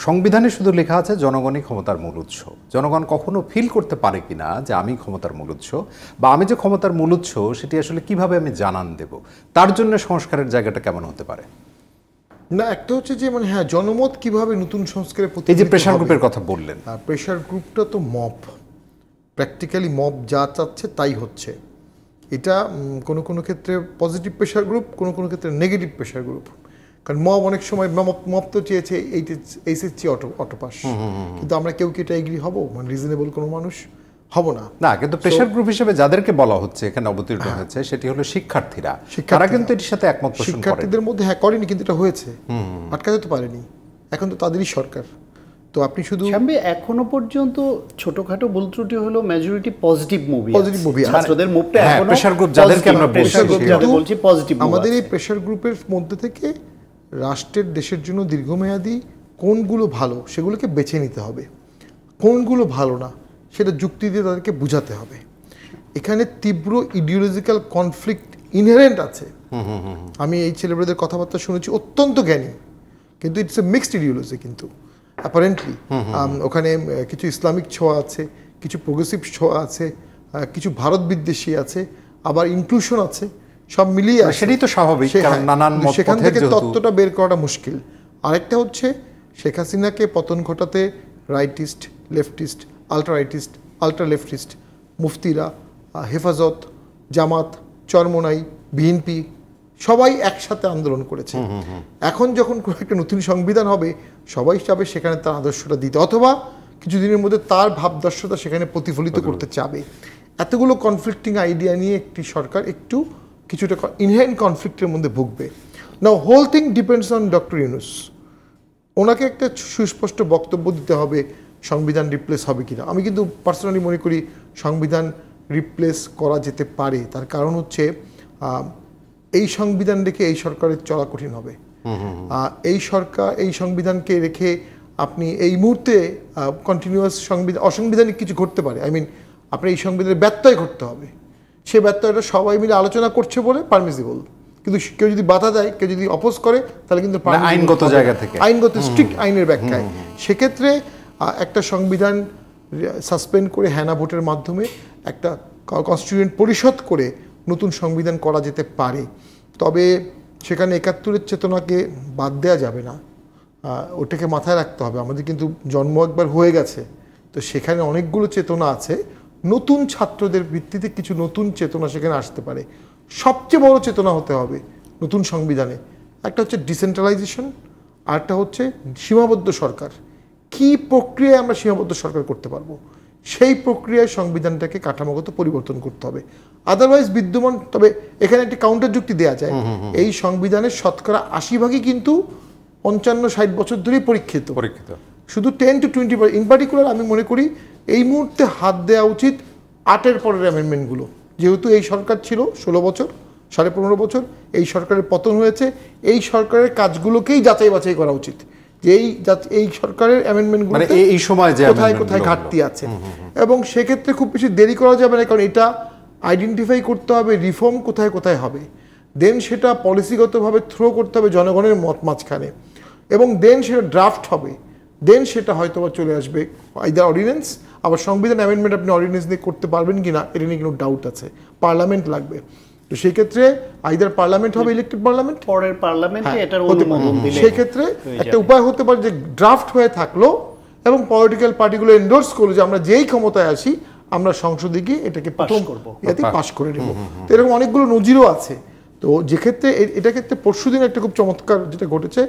সংবিধানে শুধু লেখা আছে জনগণই ক্ষমতার মূল উৎস। জনগণ কখনো ফিল করতে পারে কিনা যে আমি ক্ষমতার মূল উৎস, বা আমি যে ক্ষমতার মূল উৎস সেটি আসলে কিভাবে আমি জানান দেব, তার জন্য সংস্কারের জায়গাটা কেমন হতে পারে? না, একটা হচ্ছে যে মানে হ্যাঁ, জনমত কিভাবে নতুন সংস্কারের প্রতি, এই যে প্রেসার গ্রুপের কথা বললেন, প্রেসার গ্রুপটা তো মব, প্র্যাকটিক্যালি মব যা চাচ্ছে তাই হচ্ছে। এটা কোনো কোনো ক্ষেত্রে পজিটিভ প্রেশার গ্রুপ, কোনো কোনো ক্ষেত্রে নেগেটিভ প্রেশার গ্রুপ। কারণ মব অনেক সময় মব তো চেয়েছে এইচএসসি অটো পাস, কিন্তু আমরা কেউ কি এটা এগ্রি হব? মানে রিজনেবল কোনো মানুষ হব না। না, কিন্তু প্রেশার গ্রুপ হিসেবে যাদেরকে বলা হচ্ছে এখানে অবতীর্ণ হয়েছে সেটি হলো শিক্ষার্থীরা। তারা কিন্তু এটির সাথে একমত পোষণ করে। শিক্ষার্থীদের মধ্যে হ্যাঁ করেনি, কিন্তু এটা হয়েছে, আটকাতে তো পারেনি। এখন তো তাদেরই সরকার। তো আপনি শুধু এখনো পর্যন্ত ছোটখাটো ভুল ত্রুটি হলো মেজরিটি পজিটিভ মুভি ছাত্রদের মুভটা এখনো প্রেশার গ্রুপ যাদেরকে আমরা বলছি পজিটিভ। আমাদের এই প্রেশার গ্রুপের মধ্যে থেকে রাষ্ট্রের দেশের জন্য দীর্ঘমেয়াদী কোনগুলো ভালো সেগুলোকে বেছে নিতে হবে, কোনগুলো ভালো না সেটা যুক্তি দিয়ে তাদেরকে বুঝাতে হবে। এখানে তীব্র ইডিওলজিক্যাল কনফ্লিক্ট ইনহেরেন্ট আছে। আমি এই ছেলেমেয়েদের কথাবার্তা শুনেছি, অত্যন্ত জ্ঞানী, কিন্তু ইটস এ মিক্সড ইডিওলজি। কিন্তু অ্যাপারেন্টলি ওখানে কিছু ইসলামিক ছোঁয়া আছে, কিছু প্রোগ্রেসিভ ছোঁয়া আছে, কিছু ভারত বিদ্বেষী আছে, আবার ইনক্লুশন আছে, সব মিলিয়ে সেটাই তো স্বাভাবিক, কারণ নানান মতপথের সেখান থেকে তত্ত্বটা বের করাটা মুশকিল। আরেকটা হচ্ছে শেখ হাসিনাকে পতন ঘটাতে rightist, leftist, ultra rightist, ultra leftist, মুফতিরা, হেফাজত, জামাত, চরমোনাই, বিএনপি সবাই একসাথে আন্দোলন করেছে। এখন যখন একটা নতুন সংবিধান হবে সবাই চাবে সেখানে তার আদর্শটা দিতে, অথবা কিছুদিনের মধ্যে তার ভাবদর্শতা সেখানে প্রতিফলিত করতে চাবে। এতগুলো কনফ্লিক্টিং আইডিয়া নিয়ে একটি সরকার একটু কিছুটা ইনহেরেন্ট কনফ্লিক্টের মধ্যে ভুগবে। Now whole thing depends on doctor Yunus. ওনাকে একটা সুস্পষ্ট বক্তব্য দিতে হবে সংবিধান রিপ্লেস হবে কিনা। আমি কিন্তু পার্সোনালি মনে করি সংবিধান রিপ্লেস করা যেতে পারে। তার কারণ হচ্ছে এই সংবিধান রেখে এই সরকারের চলা কঠিন হবে। এই সংবিধানকে রেখে আপনি এই মুহূর্তে কন্টিনিউয়াস অসাংবিধানিক কিছু ঘটতে পারে। আই মিন আপনার এই সংবিধানের ব্যত্যয় ঘটতে হবে। সে ব্যত্যয়টা সবাই মিলে আলোচনা করছে বলে পারমিসিবল, কিন্তু কেউ যদি বাধা দেয়, কেউ যদি অপোজ করে, তাহলে কিন্তু আইনগত জায়গা থেকে, আইনগত স্ট্রিক্ট আইনের ব্যাখ্যায় সেক্ষেত্রে একটা সংবিধান সাসপেন্ড করে হ্যানা ভোটের মাধ্যমে একটা কনস্টিটিউয়েন্ট পরিষদ করে নতুন সংবিধান করা যেতে পারে। তবে সেখানে ৭১-এর চেতনাকে বাদ দেওয়া যাবে না, ওটাকে মাথায় রাখতে হবে। আমাদের কিন্তু জন্ম একবার হয়ে গেছে, তো সেখানে অনেকগুলো চেতনা আছে। নতুন ছাত্রদের ভিত্তিতে কিছু নতুন চেতনা সেখানে আসতে পারে। সবচেয়ে বড় চেতনা হতে হবে নতুন সংবিধানে একটা হচ্ছে ডিসেন্ট্রালাইজেশন, আরটা হচ্ছে সীমাবদ্ধ সরকার। কি প্রক্রিয়ায় আমরা সীমাবদ্ধ সরকার করতে পারবো, সেই প্রক্রিয়ায় সংবিধানটাকে কাঠামোগত পরিবর্তন করতে হবে। আদারওয়াইজ বিদ্যমান, তবে এখানে একটি কাউন্টার যুক্তি দেওয়া যায়, এই সংবিধানের শতকরা ৮০% কিন্তু ৫৫-৬০ বছর ধরেই পরীক্ষিত। শুধু 10 to 20%। ইন পার্টিকুলার আমি মনে করি এই মুহূর্তে হাত দেওয়া উচিত ৮-এর পরের অ্যামেন্ডমেন্টগুলো। যেহেতু এই সরকার ছিল ১৬ বছর, ১৫.৫ বছর, এই সরকারের পতন হয়েছে, এই সরকারের কাজগুলোকেই যাচাই বাছাই করা উচিত যে এই সরকারের অ্যামেন্ডমেন্টগুলো এই সময় কোথায় কোথায় ঘাটতি আছে। এবং সেক্ষেত্রে খুব বেশি দেরি করা যাবে না, কারণ এটা আইডেন্টিফাই করতে হবে রিফর্ম কোথায় কোথায় হবে, দেন সেটা পলিসিগতভাবে থ্রো করতে হবে জনগণের মত মাঝখানে, এবং দেন সেটা ড্রাফট হবে, দেন সেটা হয়তো বা চলে আসবে আইদার অর্ডিন্যান্স। আবার সংবিধান অ্যামেন্ডমেন্ট আপনি অর্ডিন্যান্স দিয়ে করতে পারবেন কিনা এটা নিয়ে কোনো ডাউট আছে, পার্লামেন্ট লাগবে। তো সেই ক্ষেত্রে আইদার পার্লামেন্ট হবে, ইলেক্টেড পার্লামেন্ট, পরের পার্লামেন্টে এটার অনুমোদন দিলে সেই ক্ষেত্রে একটা উপায় হতে পারে যে ড্রাফট হয়ে থাকলো এবং পলিটিক্যাল পার্টিগুলো এন্ডোর্স করলো যে আমরা যেই ক্ষমতায় আসি আমরা সংসদে গিয়ে এটাকে প্রথম পাস করে নেব। তো এরকম অনেকগুলো নজিরও আছে। তো যে ক্ষেত্রে এটা ক্ষেত্রে পরশুদিন একটা খুব চমৎকার যেটা ঘটেছে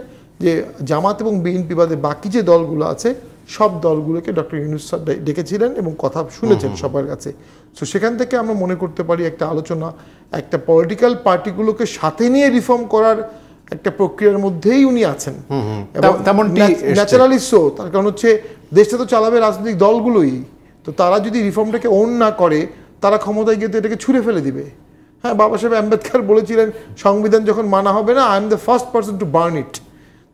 যে জামাত এবং বিএনপি বাদে বাকি যে দলগুলো আছে সব দলগুলোকে ডক্টর ইউনূস স্যার ডেকেছিলেন এবং কথা শুনেছেন সবার কাছে। সো সেখান থেকে আমরা মনে করতে পারি একটা আলোচনা একটা পলিটিক্যাল পার্টিগুলোকে সাথে নিয়ে রিফর্ম করার একটা প্রক্রিয়ার মধ্যেই উনি আছেন। ন্যাচারালি সো, তার কারণ হচ্ছে দেশটা তো চালাবে রাজনৈতিক দলগুলোই, তো তারা যদি রিফর্মটাকে ওন না করে তারা ক্ষমতায় গিয়ে এটাকে ছুঁড়ে ফেলে দিবে। হ্যাঁ, বাবা সাহেব আম্বেদকর বলেছিলেন সংবিধান যখন মানা হবে না, I am the first person to burn it.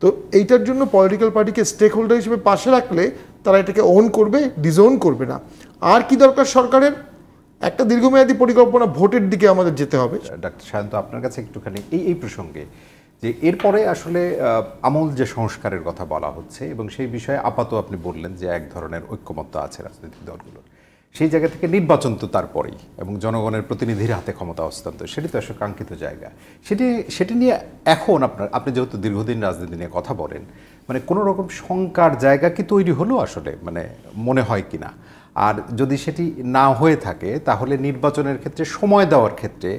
তো এইটার জন্য পলিটিক্যাল পার্টিকে স্টেক হোল্ডার হিসেবে পাশে রাখলে তারা এটাকে ওন করবে, ডিজোন করবে না। আর কি দরকার সরকারের? একটা দীর্ঘমেয়াদী পরিকল্পনা, ভোটের দিকে আমাদের যেতে হবে। ডাক্তার শান্ত, আপনার কাছে একটুখানি এই প্রসঙ্গে যে এরপরে আসলে আমূল যে সংস্কারের কথা বলা হচ্ছে এবং সেই বিষয়ে আপাতত আপনি বললেন যে এক ধরনের ঐক্যমত্য আছে রাজনৈতিক দলগুলোর, সেই জায়গা থেকে নির্বাচন তো তারপরেই এবং জনগণের প্রতিনিধির হাতে ক্ষমতা হস্তান্তর, সেটি তো আসলে কাঙ্ক্ষিত জায়গা। সেটি নিয়ে এখন আপনি যেহেতু দীর্ঘদিন রাজনীতি নিয়ে কথা বলেন, মানে কোনো রকম শঙ্কার জায়গা কি তৈরি হলো আসলে, মানে মনে হয় কি না? আর যদি সেটি না হয়ে থাকে তাহলে নির্বাচনের ক্ষেত্রে সময় দেওয়ার ক্ষেত্রে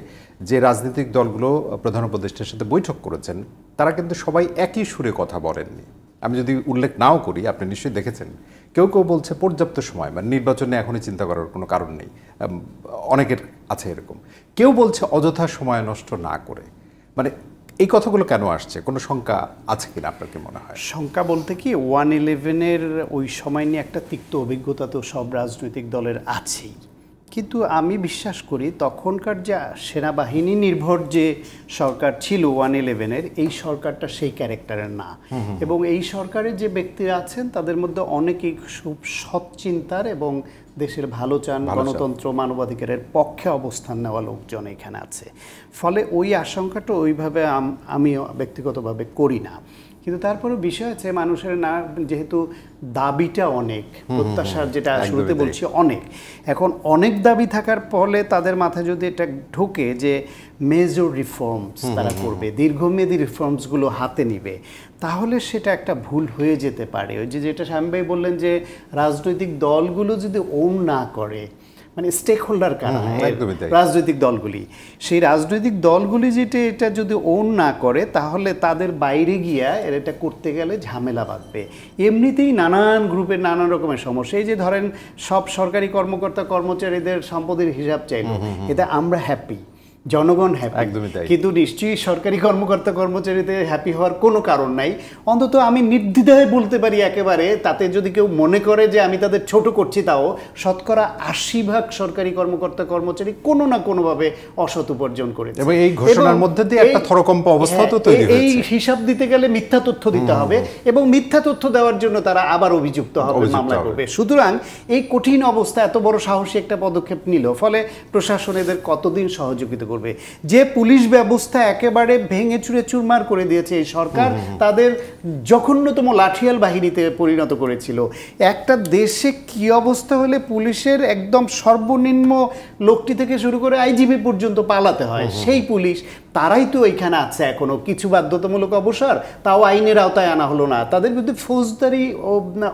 যে রাজনৈতিক দলগুলো প্রধান উপদেষ্টার সাথে বৈঠক করেছেন তারা কিন্তু সবাই একই সুরে কথা বলেননি। আমি যদি উল্লেখ নাও করি, আপনি নিশ্চয়ই দেখেছেন, কেউ কেউ বলছে পর্যাপ্ত সময়, মানে নির্বাচনে এখনই চিন্তা করার কোনো কারণ নেই, অনেকের আছে এরকম। কেউ বলছে অযথা সময় নষ্ট না করে। মানে এই কথাগুলো কেন আসছে? কোনো শঙ্কা আছে কিনা আপনার কি মনে হয়? শঙ্কা বলতে কি 1/11-এর ওই সময় নিয়ে একটা তিক্ত অভিজ্ঞতা তো সব রাজনৈতিক দলের আছেই, কিন্তু আমি বিশ্বাস করি তখনকার যে সেনাবাহিনী নির্ভর যে সরকার ছিল 1/11-এর, এই সরকারটা সেই ক্যারেক্টারের না। এবং এই সরকারের যে ব্যক্তিরা আছেন তাদের মধ্যে অনেকেই খুব সৎ চিন্তার এবং দেশের ভালো চান, গণতন্ত্র মানবাধিকারের পক্ষে অবস্থান নেওয়া লোকজন এখানে আছে। ফলে ওই আশঙ্কাটা ওইভাবে আমি ব্যক্তিগতভাবে করি না। কিন্তু তারপরে বিষয় আছে মানুষের না, যেহেতু দাবিটা অনেক, প্রত্যাশার যেটা শুরুতে বলছি অনেক, এখন অনেক দাবি থাকার ফলে তাদের মাথায় যদি এটা ঢোকে যে মেজর রিফর্মস তারা করবে, দীর্ঘমেয়াদী রিফর্মসগুলো হাতে নিবে, তাহলে সেটা একটা ভুল হয়ে যেতে পারে। ওই যেটা শামীম ভাই বললেন যে রাজনৈতিক দলগুলো যদি ওন না করে, মানে স্টেক হোল্ডার কারা, রাজনৈতিক দলগুলি, সেই রাজনৈতিক দলগুলি এটা যদি ওন না করে তাহলে তাদের বাইরে গিয়া এটা করতে গেলে ঝামেলা বাঁধবে। এমনিতেই নানান গ্রুপের নানান রকমের সমস্যা। এই যে ধরেন সব সরকারি কর্মকর্তা কর্মচারীদের সম্পদের হিসাব চাইলো, এতে আমরা হ্যাপি, জনগণ হ্যাপি, কিন্তু নিশ্চয়ই সরকারি কর্মকর্তা কর্মচারীদের হ্যাপি হওয়ার কোনো কারণ নাই। অন্তত আমি নির্দ্বিধায় বলতে পারি একেবারে, তাতে যদি কেউ মনে করে যে আমি তাদের ছোট করছি, তাও 80% সরকারি কর্মকর্তা কর্মচারী কোনো না কোনোভাবে অসৎ উপার্জন করেছে। এবং এই ঘোষণার মধ্যে দিয়ে একটা থরকম্প অবস্থা তো তৈরি হয়েছে। এই হিসাব দিতে গেলে মিথ্যা তথ্য দিতে হবে এবং মিথ্যা তথ্য দেওয়ার জন্য তারা আবার অভিযুক্ত হবে, মামলা করবে। সুতরাং এই কঠিন অবস্থা এত বড় সাহসী একটা পদক্ষেপ নিল, ফলে প্রশাসন এদের কতদিন সহযোগিতা করবে? যে পুলিশ ব্যবস্থা একেবারে ভেঙে চুরে চুরমার করে দিয়েছে এই সরকার, তাদের জঘন্যতম লাঠিয়াল বাহিনীতে পরিণত করেছিল। একটা দেশে কি অবস্থা হলে পুলিশের একদম সর্বনিম্ন লোকটি থেকে শুরু করে আইজিপি পর্যন্ত পালাতে হয়, সেই পুলিশ তারাই তো এখানে আছে এখনো। কিছু বাধ্যতামূলক অবসর, তাও আইনের আওতায় আনা হলো না। তাদের বিরুদ্ধে ফৌজদারি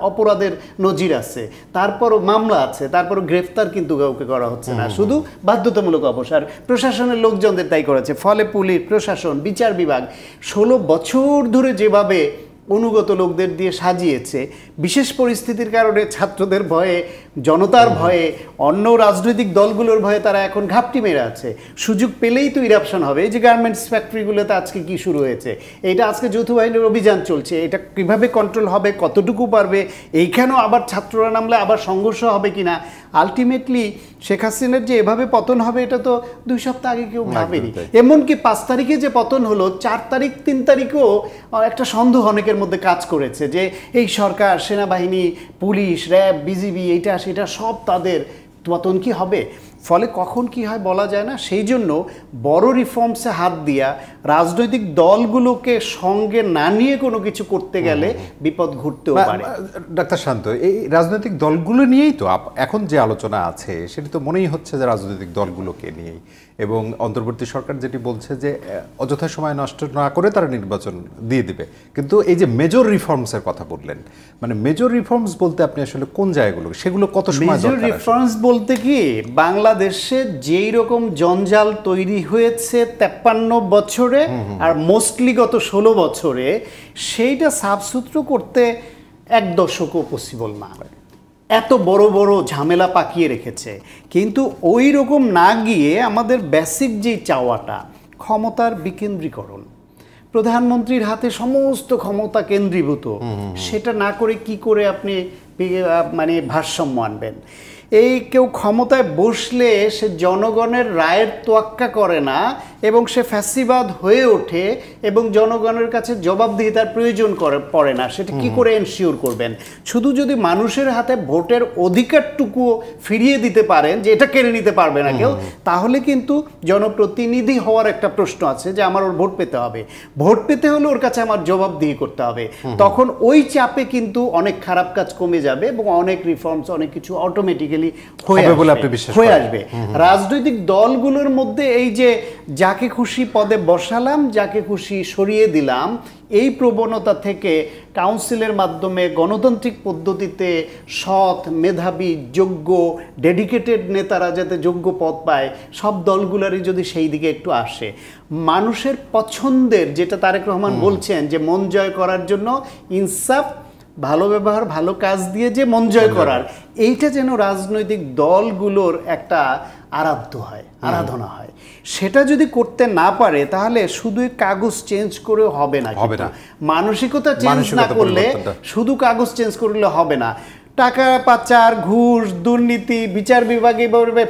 অপরাধের নজির আছে, তারপরও মামলা আছে, তারপরও গ্রেফতার কিন্তু কাউকে করা হচ্ছে না, শুধু বাধ্যতামূলক অবসর। প্রশাসনের লোকজনদের তাই করেছে। ফলে পুলিশ, প্রশাসন, বিচার বিভাগ 16 বছর ধরে যেভাবে অনুগত লোকদের দিয়ে সাজিয়েছে, বিশেষ পরিস্থিতির কারণে ছাত্রদের ভয়ে, জনতার ভয়ে, অন্য রাজনৈতিক দলগুলোর ভয়ে তারা এখন ঘাপটি মেরে আছে। সুযোগ পেলেই তো ইরাপশন হবে। এই যে গার্মেন্টস ফ্যাক্টরিগুলোতে আজকে কি শুরু হয়েছে, এটা আজকে যৌথ বাহিনীর অভিযান চলছে, এটা কিভাবে কন্ট্রোল হবে, কতটুকু পারবে, এইখানেও আবার ছাত্ররা নামলে আবার সংঘর্ষ হবে কিনা। আলটিমেটলি শেখ হাসিনার যে এভাবে পতন হবে এটা তো 2 সপ্তাহ আগে কেউ ভাবেনি। এমনকি 5 তারিখে যে পতন হলো, 4 তারিখ 3 তারিখেও একটা সন্দেহ অনেকের মধ্যে কাজ করেছে যে এই সরকার, সেনাবাহিনী, পুলিশ, র্যাব, বিজিবি, এইটা সেটা সব তাদের, পতন কি হবে? ফলে কখন কি হয় বলা যায় না। সেই জন্য বড় রিফর্মসে হাত দিয়া রাজনৈতিক দলগুলোকে সঙ্গে না নিয়ে কোনো কিছু করতে গেলে বিপদ ঘটতেও পারে। ডাক্তার শান্ত, এই রাজনৈতিক দলগুলো নিয়েই তো এখন যে আলোচনা আছে সেটি তো মনেই হচ্ছে যে রাজনৈতিক দলগুলোকে নিয়েই, এবং অন্তর্বর্তী সরকার যেটি বলছে যে অযথা সময় নষ্ট না করে তারা নির্বাচন দিয়ে দিবে। কিন্তু এই যে মেজর রিফর্মসের কথা বললেন, মানে মেজর রিফর্মস বলতে আপনি আসলে কোন জায়গাগুলো, সেগুলো কত সময় দরকার? মেজর রিফর্মস বলতে কি, বাংলাদেশে যেই রকম জঞ্জাল তৈরি হয়েছে 53 বছরে আর মোস্টলি গত 16 বছরে, সেইটা সাফসুত্র করতে 1 দশকও পসিবল না। এত বড় বড় ঝামেলা পাকিয়ে রেখেছে। কিন্তু ওই রকম না গিয়ে আমাদের বেসিক যে চাওয়াটা, ক্ষমতার বিকেন্দ্রীকরণ, প্রধানমন্ত্রীর হাতে সমস্ত ক্ষমতা কেন্দ্রীভূত, সেটা না করে কি করে আপনি মানে ভারসাম্য আনবেন? এই কেউ ক্ষমতায় বসলে সে জনগণের রায়ের তোয়াক্কা করে না এবং সে ফ্যাসিবাদ হয়ে ওঠে এবং জনগণের কাছে জবাবদিহিতার প্রয়োজন পড়ে না। সেটা কি করে এনশিওর করবেন? শুধু যদি মানুষের হাতে ভোটের অধিকারটুকু ফিরিয়ে দিতে পারেন, যে এটা কেড়ে নিতে পারবে না কেউ, তাহলে কিন্তু জনপ্রতিনিধি হওয়ার একটা প্রশ্ন আছে যে আমার ওর ভোট পেতে হবে। ভোট পেতে হলে ওর কাছে আমার জবাবদিহি করতে হবে। তখন ওই চাপে কিন্তু অনেক খারাপ কাজ কমে যাবে এবং অনেক রিফর্মস, অনেক কিছু অটোমেটিক্যালি হয়ে আসবে। রাজনৈতিক দলগুলোর মধ্যে এই যে যাকে খুশি পদে বসালাম, যাকে খুশি সরিয়ে দিলাম, এই প্রবণতা থেকে কাউন্সিলের মাধ্যমে গণতান্ত্রিক পদ্ধতিতে সৎ, মেধাবী, যোগ্য, ডেডিকেটেড নেতারা যাতে যোগ্য পদ পায়, সব দলগুলোরই যদি সেই দিকে একটু আসে, মানুষের পছন্দের, যেটা তারেক রহমান বলছেন যে মন জয় করার জন্য ইনসাফ, ভালো ব্যবহার, ভালো কাজ দিয়ে যে মন জয় করার, এইটা যেন রাজনৈতিক দলগুলোর একটা আরাধনা হয়। সেটা যদি করতে না পারে তাহলে শুধু কাগজ চেঞ্জ করে হবে না, মানসিকতা চেঞ্জ না করলে, শুধু কাগজ চেঞ্জ করলে হবে না। টাকা পাচার, ঘুষ, দুর্নীতি, বিচার বিভাগে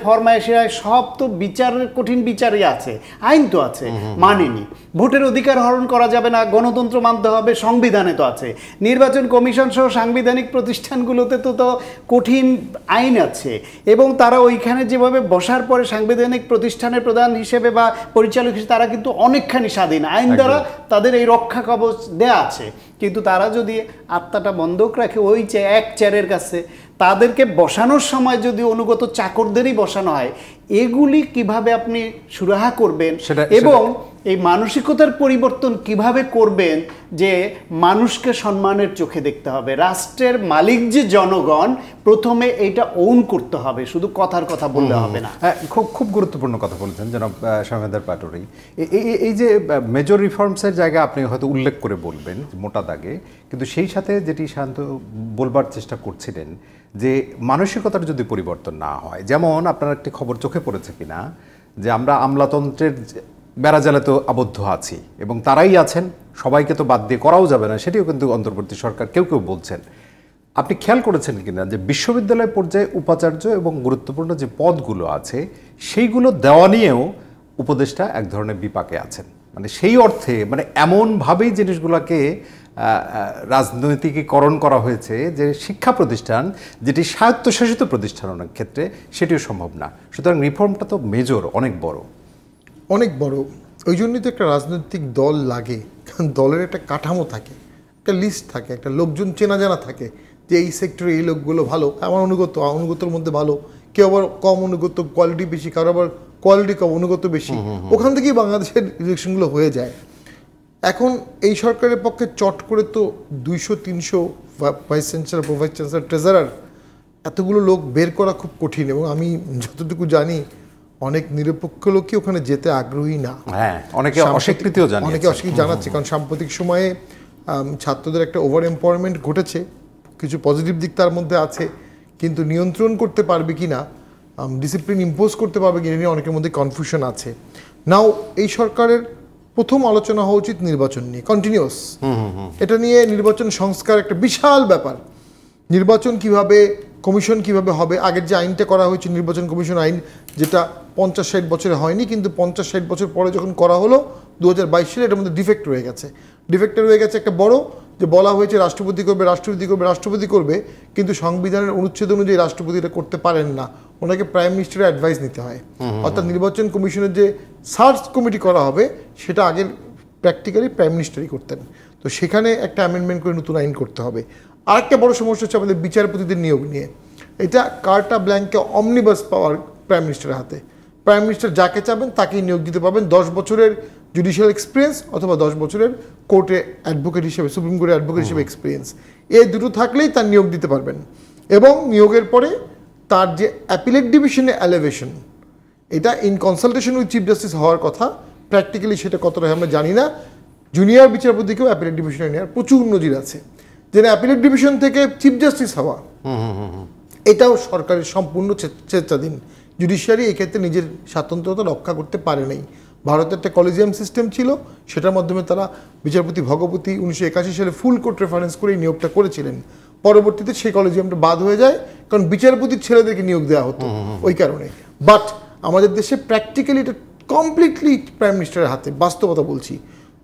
ফরমায়েশে সব তো বিচারের কঠিন বিচারই আছে, আইন তো আছে, মানেনি। ভোটের অধিকার হরণ করা যাবে না, গণতন্ত্র মানতে হবে, সংবিধানে তো আছে। নির্বাচন কমিশন সহ সাংবিধানিক প্রতিষ্ঠানগুলোতে তো কঠিন আইন আছে, এবং তারা ওইখানে যেভাবে বসার পরে সাংবিধানিক প্রতিষ্ঠানের প্রধান হিসেবে বা পরিচালক হিসেবে তারা কিন্তু অনেকখানি স্বাধীন, আইন দ্বারা তাদের এই রক্ষা কবচ দেয়া আছে। কিন্তু তারা যদি আত্মাটা বন্ধক রাখে ওই এক চেয়ারের কাছে, তাদেরকে বসানোর সময় যদি অনুগত চাকরদেরই বসানো হয়, এগুলি কিভাবে আপনি সুরাহা করবেন এবং এই মানসিকতার পরিবর্তন কিভাবে করবেন যে মানুষকে সম্মানের চোখে দেখতে হবে, রাষ্ট্রের মালিক যে জনগণ, প্রথমে এইটা ওন করতে হবে, শুধু কথার কথা বললে হবে না। খুব গুরুত্বপূর্ণ কথা বলেছেন জনাব শাহমেদার পাটোয়ারি। এই যে মেজর রিফর্মসের জায়গা আপনি হয়তো উল্লেখ করে বলবেন মোটা দাগে, কিন্তু সেই সাথে যেটি শান্ত বলবার চেষ্টা করছিলেন যে মানসিকতার যদি পরিবর্তন না হয়, যেমন আপনার একটি খবর চোখে পড়েছে কিনা যে আমরা আমলাতন্ত্রের বেড়াজালে তো আবদ্ধ আছি এবং তারাই আছেন, সবাইকে তো বাদ দিয়ে করাও যাবে না, সেটিও কিন্তু অন্তর্বর্তী সরকার কেউ বলছেন। আপনি খেয়াল করেছেন কিনা যে বিশ্ববিদ্যালয় পর্যায়ে উপাচার্য এবং গুরুত্বপূর্ণ যে পদগুলো আছে সেইগুলো দেওয়া নিয়েও উপদেষ্টা এক ধরনের বিপাকে আছেন, মানে সেই অর্থে মানে এমনভাবেই জিনিসগুলোকে রাজনৈতিকীকরণ করা হয়েছে যে শিক্ষা প্রতিষ্ঠান যেটি স্বায়ত্তশাসিত প্রতিষ্ঠান অনেক ক্ষেত্রে সেটিও সম্ভব না। সুতরাং রিফর্মটা তো মেজর, অনেক বড়। ওই জন্যই তো একটা রাজনৈতিক দল লাগে, কারণ দলের একটা কাঠামো থাকে, একটা লিস্ট থাকে, একটা লোকজন চেনা জানা থাকে যে এই সেক্টরে এই লোকগুলো ভালো, আমার অনুগতর মধ্যে ভালো, কেউ আবার কম অনুগত, কোয়ালিটি বেশি, কারো আবার কোয়ালিটি কম, অনুগত বেশি, ওখান থেকেই বাংলাদেশের ইলেকশনগুলো হয়ে যায়। এখন এই সরকারের পক্ষে চট করে তো 200-300 vice chancellor, pro vice chancellor, treasurer, এতগুলো লোক বের করা খুব কঠিন, এবং আমি যতটুকু জানি অনেক নিরপেক্ষ লোকই ওখানে যেতে আগ্রহী না। অনেকে অস্বীকৃতিও জানাচ্ছে, কারণ সাম্প্রতিক সময়ে ছাত্রদের একটা ওভার এম্পাওয়ারমেন্ট ঘটেছে, কিছু পজিটিভ দিক তার মধ্যে আছে, কিন্তু নিয়ন্ত্রণ করতে পারবে কি না, ডিসিপ্লিন ইম্পোজ করতে পারবে কি নিয়ে অনেকের মধ্যে কনফিউশন আছে। নাও এই সরকারের প্রথম আলোচনা হওয়া উচিত নির্বাচন নিয়ে, কন্টিনিউয়াস। এটা নিয়ে নির্বাচন সংস্কার একটা বিশাল ব্যাপার। নির্বাচন কিভাবে, কমিশন কিভাবে হবে, আগের যে আইনটা করা হয়েছে নির্বাচন কমিশন আইন, যেটা 50-60 বছরে হয়নি, কিন্তু 50-60 বছর পরে যখন করা হলো 2022 সালে, এটার মধ্যে ডিফেক্ট রয়ে গেছে একটা বড়, যে বলা হয়েছে রাষ্ট্রপতি করবে, কিন্তু সংবিধানের অনুচ্ছেদ অনুযায়ী রাষ্ট্রপতি এটা করতে পারেন না, ওনাকে প্রাইম মিনিস্টারের অ্যাডভাইস নিতে হয়। অর্থাৎ নির্বাচন কমিশনের যে সার্চ কমিটি করা হবে সেটা আগের প্র্যাকটিক্যালি প্রাইম মিনিস্টারই করতেন। তো সেখানে একটা অ্যামেন্ডমেন্ট করে নতুন আইন করতে হবে। আরেকটা বড় সমস্যা হচ্ছে আমাদের বিচারপতিদের নিয়োগ নিয়ে। এটা কার্টা ব্ল্যাঙ্কে অমনিবাস পাওয়ার প্রাইম মিনিস্টারের হাতে। প্রাইম মিনিস্টার যাকে চাবেন তাকেই নিয়োগ দিতে পারবেন, 10 বছরের জুডিশিয়াল এক্সপিরিয়েন্স অথবা 10 বছরের কোর্টে অ্যাডভোকেট হিসেবে, সুপ্রিম কোর্টে অ্যাডভোকেট হিসেবে এক্সপিরিয়েন্স, এই দুটো থাকলেই তার নিয়োগ দিতে পারবেন। এবং নিয়োগের পরে তার যে অ্যাপিলেট ডিভিশনে এলিভেশন, এটা in consultation with chief justice হওয়ার কথা, প্র্যাকটিক্যালি সেটা কতটা আমরা জানি না। জুনিয়র বিচারপতিকেও অ্যাপিলেট ডিভিশনে নেওয়ার প্রচুর নজির আছে, যেটা অ্যাপিলেট ডিভিশন থেকে চিফ জাস্টিস হওয়া, এটাও সরকারের সম্পূর্ণ স্বেচ্ছাধীন। জুডিশিয়ারি এক্ষেত্রে নিজের স্বাতন্ত্রতা রক্ষা করতে পারে নাই। ভারতের একটা কলেজিয়াম সিস্টেম ছিল, সেটার মাধ্যমে তারা বিচারপতি ভগবতী 1981 সালে ফুল কোর্ট রেফারেন্স করে এই নিয়োগটা করেছিলেন। পরবর্তীতে সেই কলেজিয়ামটা বাদ হয়ে যায়, কারণ বিচারপতির ছেলেদেরকে নিয়োগ দেওয়া হতো ওই কারণে। বাট আমাদের দেশে প্র্যাকটিক্যালি এটা কমপ্লিটলি প্রাইম মিনিস্টারের হাতে, বাস্তবতা বলছি।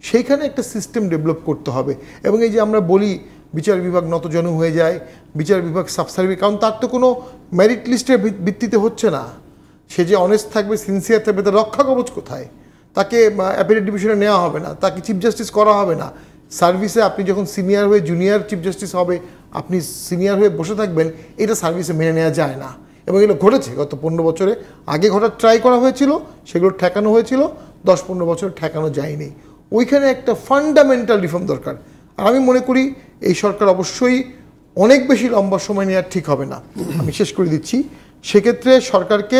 সেইখানে একটা সিস্টেম ডেভেলপ করতে হবে। এবং এই যে আমরা বলি বিচার বিভাগ নতজন হয়ে যায়, বিচার বিভাগ সাবসার্ভিস, কারণ তার তো কোনো মেরিট লিস্টের ভিত্তিতে হচ্ছে না। সে যে অনেস্ট থাকবে, সিনসিয়ার থাকবে, তার রক্ষা কবচ কোথায়? তাকে অ্যাপিলেট ডিভিশনে নেওয়া হবে না, তাকে চিফ জাস্টিস করা হবে না। সার্ভিসে আপনি যখন সিনিয়র হয়ে জুনিয়র চিফ জাস্টিস হবে, আপনি সিনিয়র হয়ে বসে থাকবেন, এটা সার্ভিসে মেনে নেওয়া যায় না। এবং এগুলো ঘটেছে গত 15 বছরে। আগে ঘটার ট্রাই করা হয়েছিল, সেগুলো ঠেকানো হয়েছিল, 10-15 বছর ঠেকানো যায়নি। ওইখানে একটা ফান্ডামেন্টাল রিফর্ম দরকার। আর আমি মনে করি এই সরকার অবশ্যই অনেক বেশি লম্বা সময় নেওয়া ঠিক হবে না। আমি শেষ করে দিচ্ছি, সেক্ষেত্রে সরকারকে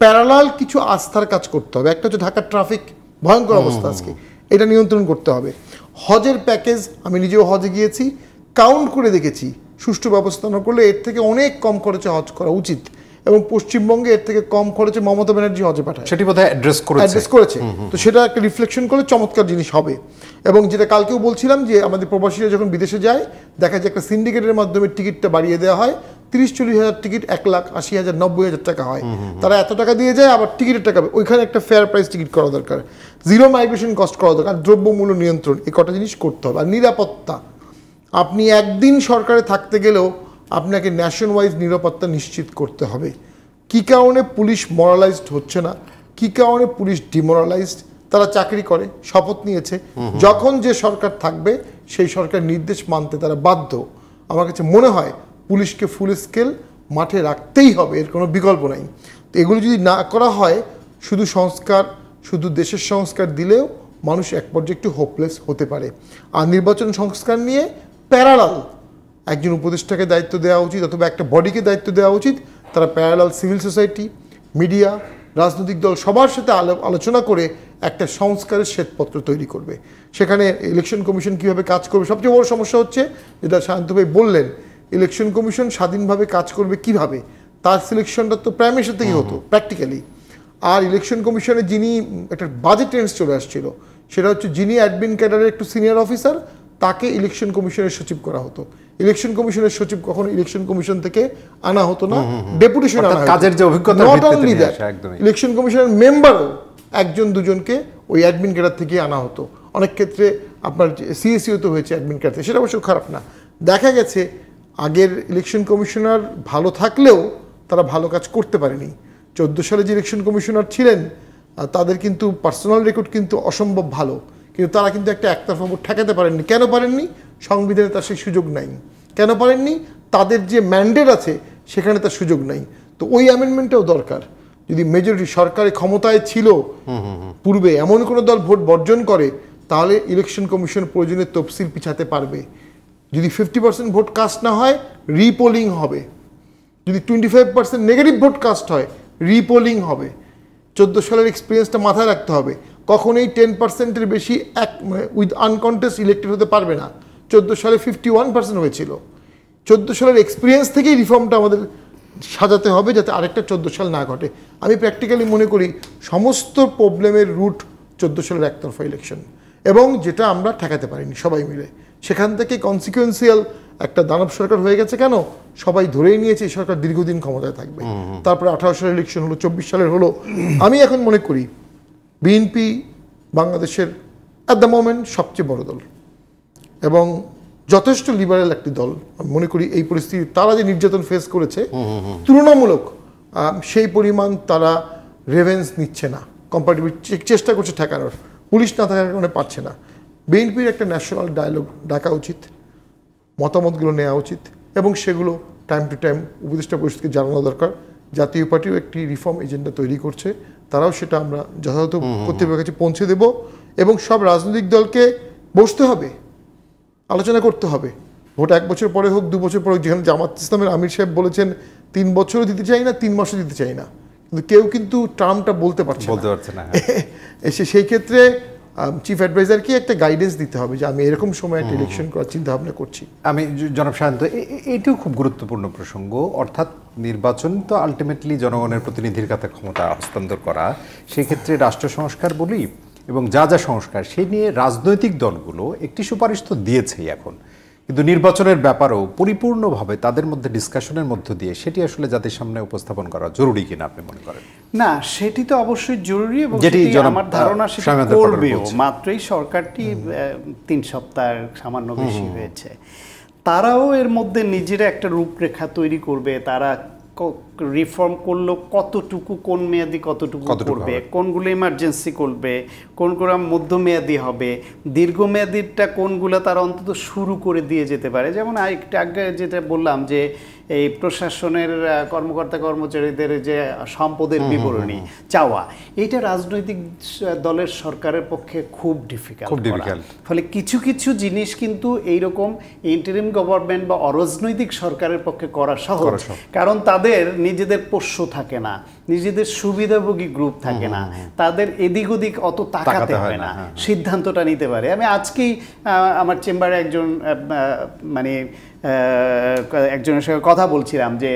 প্যারালাল কিছু আস্থার কাজ করতে হবে। একটা হচ্ছে ঢাকার ট্রাফিক ভয়ঙ্কর অবস্থা আজকে, এটা নিয়ন্ত্রণ করতে হবে। হজের প্যাকেজ, আমি নিজেও হজে গিয়েছি, কাউন্ট করে দেখেছি সুষ্ঠু ব্যবস্থা না করলে এর থেকে অনেক কম খরচে হজ করা উচিত, এবং পশ্চিমবঙ্গে এর থেকে কম খরচে মমতা ব্যানার্জি হজে পাঠায়, সেটি বোধহয় অ্যাড্রেস করেছে। তো সেটা একটা রিফ্লেকশন করলে চমৎকার জিনিস হবে। এবং যেটা কালকেও বলছিলাম যে আমাদের প্রবাসীরা যখন বিদেশে যায় দেখা যায় একটা সিন্ডিকেটের মাধ্যমে টিকিটটা বাড়িয়ে দেওয়া হয়, 30-40 হাজার টিকিট 1,80,000 90,000 টাকা হয়। তারা এত টাকা দিয়ে যায়, আবার টিকিটের টাকা, ওইখানে একটা ফেয়ার প্রাইস টিকিট করা দরকার, জিরো মাইগ্রেশন কস্ট করা দরকার, দ্রব্যমূল্য নিয়ন্ত্রণ, এই কটা জিনিস করতে হবে। আর নিরাপত্তা, আপনি একদিন সরকারে থাকতে গেলেও আপনাকে ন্যাশন ওয়াইজ নিরাপত্তা নিশ্চিত করতে হবে। কী কারণে পুলিশ মরালাইজড হচ্ছে না, কী কারণে পুলিশ ডিমোরালাইজড? তারা চাকরি করে, শপথ নিয়েছে, যখন যে সরকার থাকবে সেই সরকার নির্দেশ মানতে তারা বাধ্য। আমার কাছে মনে হয় পুলিশকে ফুল স্কেল মাঠে রাখতেই হবে, এর কোনো বিকল্প নাই। তো এগুলো যদি না করা হয়, শুধু সংস্কার, শুধু দেশের সংস্কার দিলেও মানুষ এক পর্যায়ে একটু হোপলেস হতে পারে। আর নির্বাচন সংস্কার নিয়ে প্যারালাল একজন উপদেষ্টাকে দায়িত্ব দেওয়া উচিত, অথবা একটা বডিকে দায়িত্ব দেওয়া উচিত। তারা প্যারালাল সিভিল সোসাইটি, মিডিয়া, রাজনৈতিক দল সবার সাথে আলোচনা করে একটা সংস্কারের শ্বেতপত্র তৈরি করবে। সেখানে ইলেকশন কমিশন কীভাবে কাজ করবে, সবচেয়ে বড় সমস্যা হচ্ছে যেটা শান্ত ভাই বললেন, ইলেকশন কমিশন স্বাধীনভাবে কাজ করবে কিভাবে, তার সিলেকশনটা তো প্রাইম মিনিস্টার থেকেই হতো প্র্যাকটিক্যালি। আর ইলেকশন কমিশনে যিনি একটা বাজে টেন্স চলে আসছিল, সেটা হচ্ছে যিনি অ্যাডমিন ক্যাডারের একটু সিনিয়র অফিসার, তাকে ইলেকশন কমিশনের সচিব করা হতো। ইলেকশন কমিশনের সচিব কখনো ইলেকশন কমিশন থেকে আনা হতো না, ডেপুটেশন আনা হতো। কাজের যে অভিজ্ঞতা, নট অনলি দ্যাট, ইলেকশন কমিশনের মেম্বারও একজন দুজনকে ওই অ্যাডমিন ক্যাডার থেকে আনা হতো। অনেক ক্ষেত্রে আপনার সিএসিও তো হয়েছে অ্যাডমিন ক্যাডার থেকে, সেটা অবশ্য খারাপ না। দেখা গেছে আগের ইলেকশন কমিশনার ভালো থাকলেও তারা ভালো কাজ করতে পারেনি। 14 সালে যে ইলেকশন কমিশনার ছিলেন তাদের কিন্তু পার্সোনাল রেকর্ড কিন্তু অসম্ভব ভালো, কিন্তু তারা কিন্তু একটা একতরফা ভোট ঠেকাতে পারেননি। কেন পারেননি? সংবিধানে তার সেই সুযোগ নাই। কেন পারেননি? তাদের যে ম্যান্ডেট আছে সেখানে তার সুযোগ নাই। তো ওই অ্যামেন্ডমেন্টটাও দরকার। যদি মেজরিটি সরকারি ক্ষমতায় ছিল পূর্বে এমন কোনো দল ভোট বর্জন করে, তাহলে ইলেকশন কমিশন প্রয়োজনে তফসিল পিছাতে পারবে। যদি 50% ভোট কাস্ট না হয়, রিপোলিং হবে। যদি 25% নেগেটিভ ভোট কাস্ট হয়, রিপোলিং হবে। 14 সালের এক্সপিরিয়েন্সটা মাথায় রাখতে হবে। কখনোই 10%-এর বেশি উইথ আনকন্টেস্ট ইলেক্টেড হতে পারবে না। 14 সালে 51% হয়েছিল। 14 সালের এক্সপিরিয়েন্স থেকেই রিফর্মটা আমাদের সাজাতে হবে, যাতে আরেকটা 14 সাল না ঘটে। আমি প্র্যাকটিক্যালি মনে করি সমস্ত প্রবলেমের রুট 14 সালের একতরফা ইলেকশন, এবং যেটা আমরা ঠেকাতে পারিনি সবাই মিলে। সেখান থেকে কনসিকুয়েন্সিয়াল একটা দানব সরকার হয়ে গেছে। কেন? সবাই ধরেই নিয়েছে এই সরকার দীর্ঘদিন ক্ষমতায় থাকবে। তারপরে 18 সালের ইলেকশন হলো, 24 সালের হলো। আমি এখন মনে করি বিএনপি বাংলাদেশের অ্যাট দ্য মোমেন্ট সবচেয়ে বড় দল এবং যথেষ্ট লিবারেল একটি দল। আমি মনে করি এই পরিস্থিতি তারা যে নির্যাতন ফেস করেছে তুলনামূলক সেই পরিমাণ তারা রেভেন্স নিচ্ছে না, কম্পারেটিভলি চেষ্টা করছে ঠেকানোর। পুলিশ না থাকার কারণে পারছে না। বিএনপির একটা ন্যাশনাল ডায়ালগ ডাকা উচিত, মতামতগুলো নেওয়া উচিত, এবং সেগুলো টাইম টু টাইম উপদেষ্টা পরিষদকে জানানো দরকার। জাতীয় পার্টিও একটি রিফর্ম এজেন্ডা তৈরি করছে, তারাও সেটা আমরা যথাযথ কর্তৃপক্ষের কাছে পৌঁছে দেব। এবং সব রাজনৈতিক দলকে বসতে হবে, আলোচনা করতে হবে। ভোট 1 বছর পরে হোক, 2 বছর পরে হোক। যেখানে জামাত ইসলামের আমির সাহেব বলেছেন 3 বছরও দিতে চাই না, 3 মাসও দিতে চাই না, কিন্তু কেউ কিন্তু টার্মটা বলতে পারছে না। এসে সেই ক্ষেত্রে চিফ অ্যাডভাইজারকে একটা গাইডেন্স দিতে হবে যে আমি এরকম সময় একটা ইলেকশন করার চিন্তা ভাবনা করছি। আমি জনাব শান্ত, এইটিও খুব গুরুত্বপূর্ণ প্রসঙ্গ। অর্থাৎ নির্বাচন তো আলটিমেটলি জনগণের প্রতিনিধির কাছে ক্ষমতা হস্তান্তর করা। সেক্ষেত্রে রাষ্ট্র সংস্কার বলি এবং যা যা সংস্কার, সেই নিয়ে রাজনৈতিক দলগুলো একটি সুপারিশ তো দিয়েছেই এখন, কিন্তু নির্বাচনের ব্যাপারেও পরিপূর্ণভাবে তাদের মধ্যে ডিসকাশনের মধ্য দিয়ে সেটি আসলে জাতির সামনে উপস্থাপন করা জরুরি কিনা আপনি মনে করেন? না, সেটি তো অবশ্যই জরুরি, এবং আমার ধারণা সেটা করবেও। মাত্রই সরকারটি 3 সপ্তাহ সামান্য বেশি হয়েছে, তারাও এর মধ্যে নিজেরা একটা রূপরেখা তৈরি করবে। তারা রিফর্ম করলো কতটুকু কোন মেয়াদি কতটুকু করবে, কোনগুলো ইমার্জেন্সি করবে, কোনগুলো মধ্যমেয়াদী হবে, দীর্ঘমেয়াদীটা কোনগুলো তারা অন্তত শুরু করে দিয়ে যেতে পারে। যেমন আরেকটা আগে যেটা বললাম যে এই প্রশাসনের কর্মকর্তা কর্মচারীদের যে সম্পদের বিবরণী চাওয়া, এইটা রাজনৈতিক দলের সরকারের পক্ষে খুব ডিফিকাল্ট। ফলে কিছু কিছু জিনিস কিন্তু এইরকম ইন্টারিম গভর্নমেন্ট বা অরাজনৈতিক সরকারের পক্ষে করা সহজ, কারণ তাদের নিজেদের পোষ্য থাকে না, নিজেদের সুবিধাভোগী গ্রুপ থাকে না, তাদের এদিক ওদিক অত তাকাতে হয় না, সিদ্ধান্তটা নিতে পারে। আমি আজকেই আমার চেম্বারে মানে একজনের সঙ্গে কথা বলছিলাম যে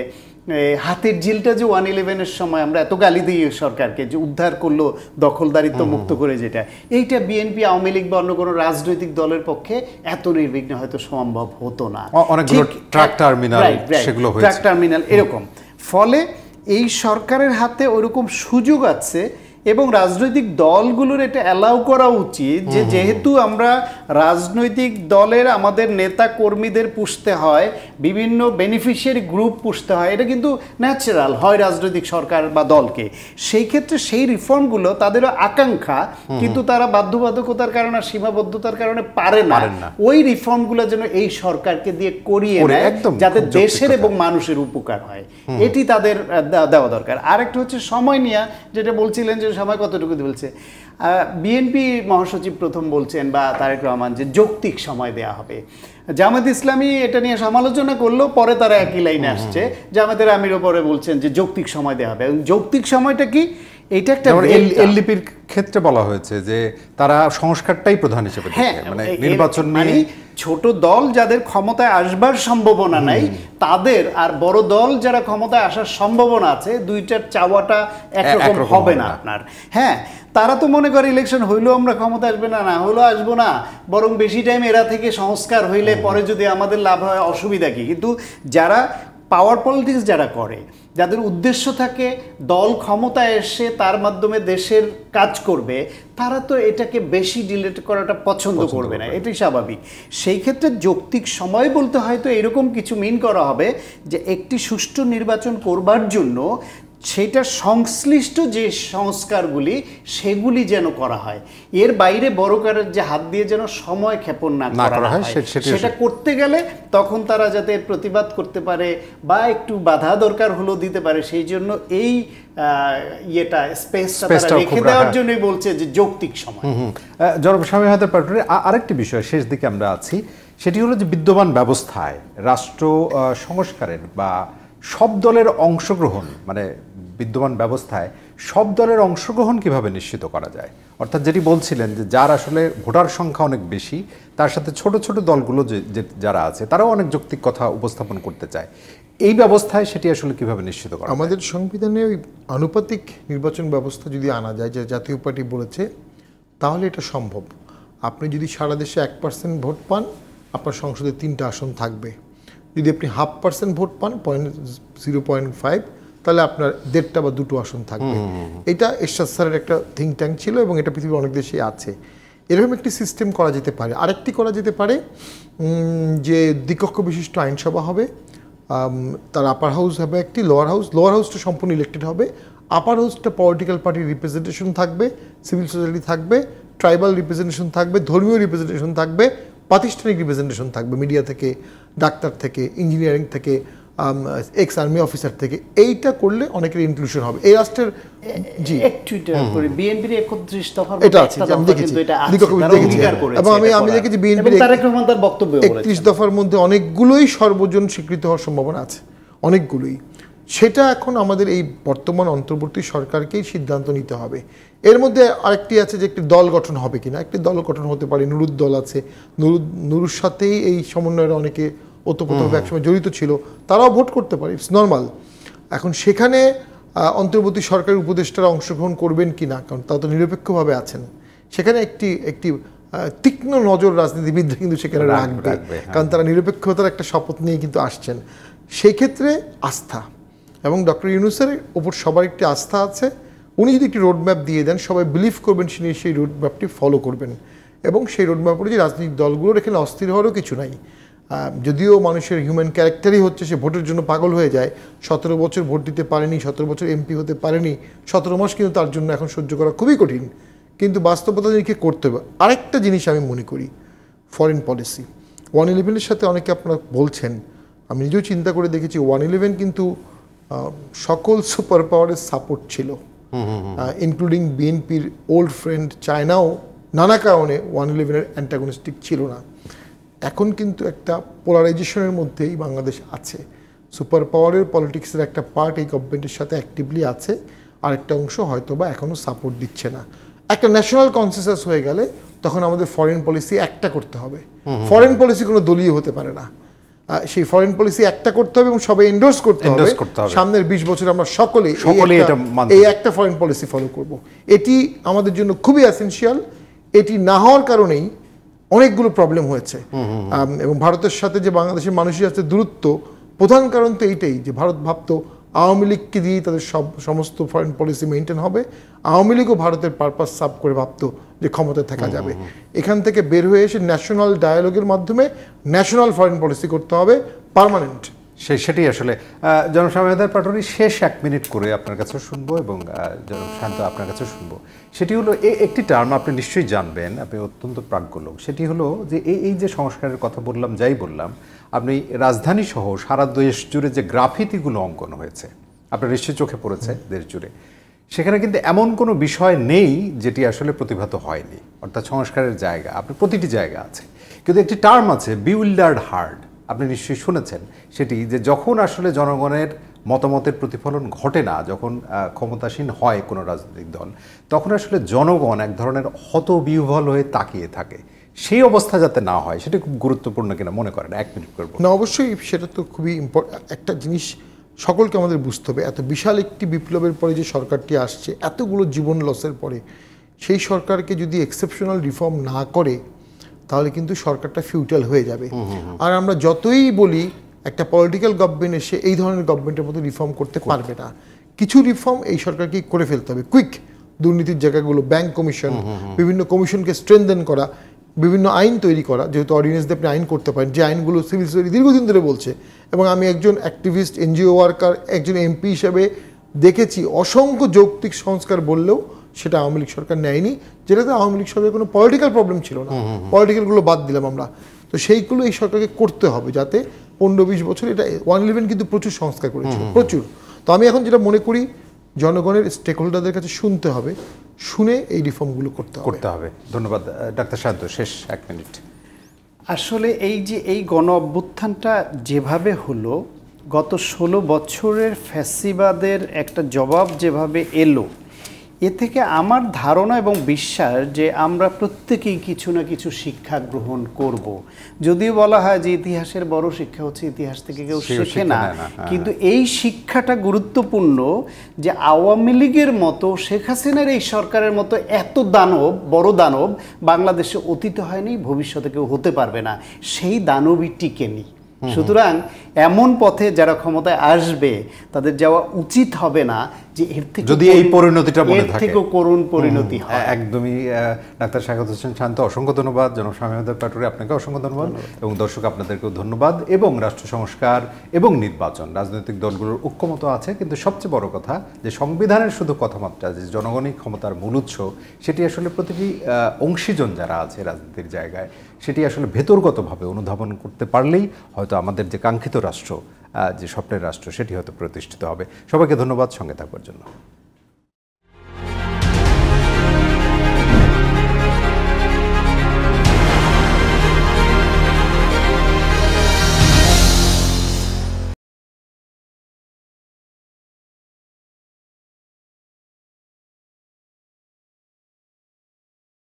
হাতির ঝিলটা যে 111-এর সময় আমরা এত গালি দিই সরকারকে যে উদ্ধার করলো দখলদারিত্ব মুক্ত করে, যেটা এইটা বিএনপি, আওয়ামী লীগ বা অন্য কোনো রাজনৈতিক দলের পক্ষে এত নির্বিঘ্নে হয়তো সম্ভব হতো না। ট্রাক টার্মিনাল এরকম। ফলে এই সরকারের হাতে ওইরকম সুযোগ আছে এবং রাজনৈতিক দলগুলোর এটা অ্যালাউ করা উচিত যে যেহেতু আমরা রাজনৈতিক দলের আমাদের নেতা কর্মীদের পুষতে হয়, বিভিন্ন বেনিফিশিয়ারি গ্রুপ পুষতে হয়, এটা কিন্তু ন্যাচারাল হয় রাজনৈতিক সরকার বা দলকে। সেই ক্ষেত্রে সেই রিফর্মগুলো তাদেরও আকাঙ্ক্ষা, কিন্তু তারা বাধ্যবাধকতার কারণে, সীমাবদ্ধতার কারণে পারে না। ওই রিফর্মগুলো যেন এই সরকারকে দিয়ে করিয়ে নেয় যাতে দেশের এবং মানুষের উপকার হয়, এটি তাদের দেওয়া দরকার। আরেকটা হচ্ছে সময় নিয়ে, যেটা বলছিলেন যে সময় কতটুকু বলছে বিএনপি মহাসচিব প্রথম বলছেন বা তারেক রহমান যে যৌক্তিক সময় দেয়া হবে। জামায়াত ইসলামী এটা নিয়ে সমালোচনা করলো, পরে তারা একই লাইনে আসছে, জামায়াতের আমিরও পরে বলছেন যে যৌক্তিক সময় দেওয়া হবে। এবং যৌক্তিক সময়টা কি, এটা একটা এলডিপির ক্ষেত্রে বলা হয়েছে যে তারা সংস্কারটাই প্রধান হিসেবে দেখে, মানে নির্বাচন মানে ছোট দল যাদের ক্ষমতায় আসবার সম্ভাবনা নাই তাদের, আর বড় দল যারা ক্ষমতায় আসার সম্ভাবনা আছে, দুইটার চাওয়াটা একরকম হবে না আপনার। হ্যাঁ, তারা তো মনে করে ইলেকশন হইলেও আমরা ক্ষমতা আসবে না, না হলেও আসবো না, বরং বেশি টাইম এরা থেকে সংস্কার হইলে পরে যদি আমাদের লাভ হয় অসুবিধা কি। কিন্তু যারা পাওয়ার পলিটিক্স যারা করে, যাদের উদ্দেশ্য থাকে দল ক্ষমতায় এসে তার মাধ্যমে দেশের কাজ করবে, তারা তো এটাকে বেশি ডিলেট করাটা পছন্দ করবে না, এটাই স্বাভাবিক। সেই ক্ষেত্রে যৌক্তিক সময় বলতে হয়তো এরকম কিছু মিন করা হবে যে একটি সুষ্ঠু নির্বাচন করবার জন্য সেটা সংশ্লিষ্ট যে সংস্কারগুলি সেগুলি যেন করা হয়, এর বাইরে বড়কারের যে হাত দিয়ে যেন সময় ক্ষেপণ না করা হয়। সেটা করতে গেলে তখন তারা যাতে প্রতিবাদ করতে পারে বা একটু বাধা দরকার হলেও দিতে পারে, সেই জন্য এই স্পেসটা তারা রেখে দেওয়ার জন্যই বলছে যে যৌক্তিক সময়। জনাব শামীম হায়দার পাটোয়ারী, আরেকটি বিষয় শেষ দিকে আমরা আছি, সেটি হলো যে বিদ্যমান ব্যবস্থায় রাষ্ট্র সংস্কারের বা সব দলের অংশগ্রহণ, মানে বিদ্যমান ব্যবস্থায় সব দলের অংশগ্রহণ কিভাবে নিশ্চিত করা যায়? অর্থাৎ যেটি বলছিলেন যে যার আসলে ভোটার সংখ্যা অনেক বেশি, তার সাথে ছোট ছোট দলগুলো যারা আছে তারাও অনেক যৌক্তিক কথা উপস্থাপন করতে চায়, এই ব্যবস্থায় সেটি আসলে কিভাবে নিশ্চিত করা? আমাদের সংবিধানে ওই আনুপাতিক নির্বাচন ব্যবস্থা যদি আনা যায়, যে জাতীয় পার্টি বলেছে, তাহলে এটা সম্ভব। আপনি যদি সারা দেশে 1% ভোট পান, আপনার সংসদে 3টা আসন থাকবে। যদি আপনি 0.5% ভোট পান, 0.5, তাহলে আপনার 1.5টা বা 2টো আসন থাকবে। এটা এরশাদ স্যারের একটা থিঙ্ক ট্যাঙ্ক ছিল এবং এটা পৃথিবীর অনেক দেশেই আছে। এরকম একটি সিস্টেম করা যেতে পারে। আরেকটি করা যেতে পারে যে দ্বিকক্ষ বিশিষ্ট আইনসভা হবে, তার আপার হাউস হবে একটি, লোয়ার হাউসটা সম্পূর্ণ ইলেক্টেড হবে। আপার হাউসটা পলিটিক্যাল পার্টির রিপ্রেজেন্টেশন থাকবে, সিভিল সোসাইটি থাকবে, ট্রাইবাল রিপ্রেজেন্টেশন থাকবে, ধর্মীয় রিপ্রেজেন্টেশন থাকবে, প্রাতিষ্ঠানিক রিপ্রেজেন্টেশন থাকবে, মিডিয়া থেকে, ডাক্তার থেকে, ইঞ্জিনিয়ারিং থেকে, এক্স আর্মি অফিসার থেকে। এইটা করলে অনেকের ইনক্লুশন হবে এই রাষ্ট্রের। জি, বিএনপির 31 দফার এটা আছে, আমি দেখেছি, এবং আমি দেখেছি বিএনপির 31 দফার মধ্যে অনেকগুলোই সর্বজন স্বীকৃত হওয়ার সম্ভাবনা আছে, অনেকগুলোই। সেটা এখন আমাদের এই বর্তমান অন্তর্বর্তী সরকারকেই সিদ্ধান্ত নিতে হবে। এর মধ্যে আরেকটি আছে যে একটি দল গঠন হবে কিনা। একটি দল গঠন হতে পারে, নুরুদ দল আছে, নুরুর সাথেই এই সমন্বয়ের অনেকে ওতপ্রোতভাবে একসময় জড়িত ছিল, তারাও ভোট করতে পারে, ইটস নর্মাল। এখন সেখানে অন্তর্বর্তী সরকারের উপদেষ্টারা অংশগ্রহণ করবেন কি না, কারণ তারা তো নিরপেক্ষভাবে আছেন, সেখানে একটি তীক্ষ্ণ নজর রাজনীতিবিদরা কিন্তু সেখানে রাখবে, কারণ তারা নিরপেক্ষতার একটা শপথ নিয়ে কিন্তু আসছেন। সেই ক্ষেত্রে আস্থা, এবং ডক্টর ইউনূসের ওপর সবার একটি আস্থা আছে। উনি যদি একটি রোডম্যাপ দিয়ে দেন, সবাই বিলিভ করবেন সেই রোডম্যাপটি ফলো করবেন, এবং সেই রোডম্যাপ অনুযায়ী রাজনৈতিক দলগুলোর এখানে অস্থির হওয়ারও কিছু নাই। যদিও মানুষের হিউম্যান ক্যারেক্টারই হচ্ছে সে ভোটের জন্য পাগল হয়ে যায়, 17 বছর ভোট দিতে পারেনি, 17 বছর এমপি হতে পারেনি, 17 মাস কিন্তু তার জন্য এখন সহ্য করা খুবই কঠিন, কিন্তু বাস্তবতা জিনিসকে করতে হবে। আরেকটা জিনিস আমি মনে করি, ফরেন পলিসি 111-এর সাথে অনেকে আপনারা বলছেন, আমি নিজেও চিন্তা করে দেখেছি 111 কিন্তু সকল সুপার পাওয়ারের সাপোর্ট ছিল, ইনক্লুডিং বিএনপির ওল্ড ফ্রেন্ড চায়নাও নানা কারণে 111-এর অ্যান্টাগনিস্টিক ছিল না। এখন কিন্তু একটা পোলারাইজেশনের মধ্যেই বাংলাদেশ আছে, সুপার পাওয়ারের পলিটিক্সের একটা পার্ট এই গভর্নমেন্টের সাথে অ্যাক্টিভলি আছে, আরেকটা অংশ হয়তো বা এখনও সাপোর্ট দিচ্ছে না। একটা ন্যাশনাল কনসেনসাস হয়ে গেলে তখন আমাদের ফরেন পলিসি একটা করতে হবে। ফরেন পলিসি কোনো দলীয় হতে পারে না, সেই ফরেন পলিসি একটা করতে হবে এবং সবাই এন্ডোর্স করতে হবে। সামনের 20 বছর আমরা সকলেই এই একটা ফরেন পলিসি ফলো করব। এটি আমাদের জন্য খুবই এসেনশিয়াল। এটি না হওয়ার কারণেই অনেকগুলো প্রবলেম হয়েছে, এবং ভারতের সাথে যে বাংলাদেশের মানুষের সাথে দূরত্ব, প্রধান কারণ তো এইটাই যে ভারত ভাবতো আওয়ামী লীগকে দিয়েই তাদের সমস্ত ফরেন পলিসি মেনটেন হবে। আওয়ামী লীগও ভারতের পারপাস সার্ভ করে ভাবতো যে ক্ষমতায় থাকা যাবে। এখান থেকে বের হয়ে এসে ন্যাশনাল ডায়ালগের মাধ্যমে ন্যাশনাল ফরেন পলিসি করতে হবে, পার্মানেন্ট। সেটি আসলে জনাব শামীম পাটোয়ারী, শেষ 1 মিনিট করে আপনার কাছে শুনবো এবং জনাব শান্ত আপনার কাছে শুনবো। সেটি হলো একটি টার্ম আপনি নিশ্চয়ই জানবেন, আপনি অত্যন্ত প্রাজ্ঞ লোক। সেটি হলো যে এই যে সংস্কারের কথা বললাম, যাই বললাম, আপনি রাজধানী সহ সারা দেশ জুড়ে যে গ্রাফিতিগুলো অঙ্কন হয়েছে আপনার নিশ্চয়ই চোখে পড়েছে দেশ জুড়ে, সেখানে কিন্তু এমন কোনো বিষয় নেই যেটি আসলে প্রতিভাত হয়নি, অর্থাৎ সংস্কারের জায়গা আপনার প্রতিটি জায়গা আছে। কিন্তু একটি টার্ম আছে, বিউইল্ডার্ড হার্ড, আপনি নিশ্চয়ই শুনেছেন সেটি, যে যখন আসলে জনগণের মতামতের প্রতিফলন ঘটে না, যখন ক্ষমতাসীন হয় কোনো রাজনৈতিক দল, তখন আসলে জনগণ এক ধরনের হতবিহ্বল হয়ে তাকিয়ে থাকে। সেই অবস্থা যাতে না হয় সেটা খুব গুরুত্বপূর্ণ কিনা মনে করেন? 1 মিনিট করবো না। অবশ্যই সেটা তো খুবই একটা জিনিস সকলকে আমাদের বুঝতে হবে। এত বিশাল একটি বিপ্লবের পরে যে সরকারটি আসছে, এতগুলো জীবন লসের পরে, সেই সরকারকে যদি এক্সেপশনাল রিফর্ম না করে তাহলে কিন্তু সরকারটা ফিউটাল হয়ে যাবে। আর আমরা যতই বলি একটা পলিটিক্যাল গভর্নমেন্ট এসে এই ধরনের গভর্নমেন্টের মতো রিফর্ম করতে পারবে না, কিছু রিফর্ম এই সরকারকে করে ফেলতে হবে কুইক। দুর্নীতির জায়গাগুলো, ব্যাংক কমিশন, বিভিন্ন কমিশনকে স্ট্রেনথেন করা, বিভিন্ন আইন তৈরি করা, যেহেতু অর্ডিন্যান্স দিয়ে আপনি আইন করতে পারেন, যে আইনগুলো সিভিল সোসাইটি দীর্ঘদিন ধরে বলছে। এবং আমি একজন অ্যাক্টিভিস্ট, এনজিও ওয়ার্কার, একজন এমপি হিসেবে দেখেছি অসংখ্য যৌক্তিক সংস্কার বললেও সেটা আওয়ামী লীগ সরকার নেয়নি, যেটাতে আওয়ামী লীগ সরকারের কোনো পলিটিক্যাল প্রবলেম ছিল না। পলিটিক্যালগুলো বাদ দিলাম আমরা, তো সেইগুলো এই সরকারকে করতে হবে, যাতে 15-20 বছর এটা 111 কিন্তু প্রচুর সংস্কার করেছিল, প্রচুর। তো আমি এখন যেটা মনে করি, জনগণের স্টেক হোল্ডারদের কাছে শুনতে হবে, শুনে এই রিফর্মগুলো করতে হবে। ধন্যবাদ ডাক্তার শান্ত, শেষ 1 মিনিট। আসলে এই যে এই গণ অভ্যুত্থানটা যেভাবে হলো, গত 16 বছরের ফ্যাসিবাদের একটা জবাব যেভাবে এলো, এ থেকে আমার ধারণা এবং বিশ্বাস যে আমরা প্রত্যেকেই কিছু না কিছু শিক্ষা গ্রহণ করব। যদিও বলা হয় যে ইতিহাসের বড় শিক্ষা হচ্ছে ইতিহাস থেকে কেউ শেখে না, কিন্তু এই শিক্ষাটা গুরুত্বপূর্ণ যে আওয়ামী লীগের মতো, শেখ হাসিনার এই সরকারের মতো এত দানব, বড় দানব বাংলাদেশে অতীতে হয়নি, ভবিষ্যতে কেউ হতে পারবে না। সেই দানবই টিকে নি। সুতরাং এমন পথে যারা ক্ষমতায় আসবে তাদের যাওয়া উচিত হবে না যে এর থেকে যদি এই পরিণতিটা মনে থাকে, থেকেও করুণ পরিণতি হয়। একদমই। ডাক্তার স্বাগত হোসেন শান্ত, অসংখ্য ধন্যবাদ। জনাব শামীম পাটোয়ারী, আপনাকে অসংখ্য ধন্যবাদ, এবং দর্শক আপনাদেরকেও ধন্যবাদ। এবং রাষ্ট্র সংস্কার এবং নির্বাচন, রাজনৈতিক দলগুলোর ঐক্যমত আছে, কিন্তু সবচেয়ে বড় কথা যে সংবিধানের শুধু কথামাত্রা, যে জনগণই ক্ষমতার মূল উৎস, সেটি আসলে প্রতিটি অংশীজন যারা আছে রাজনীতির জায়গায়, সেটি আসলে ভেতরগতভাবে অনুধাবন করতে পারলেই হয়তো আমাদের যে কাঙ্ক্ষিত রাষ্ট্র, যে স্বপ্নের রাষ্ট্র, সেটি হয়তো প্রতিষ্ঠিত হবে। সবাইকে ধন্যবাদ সঙ্গে থাকবার জন্য।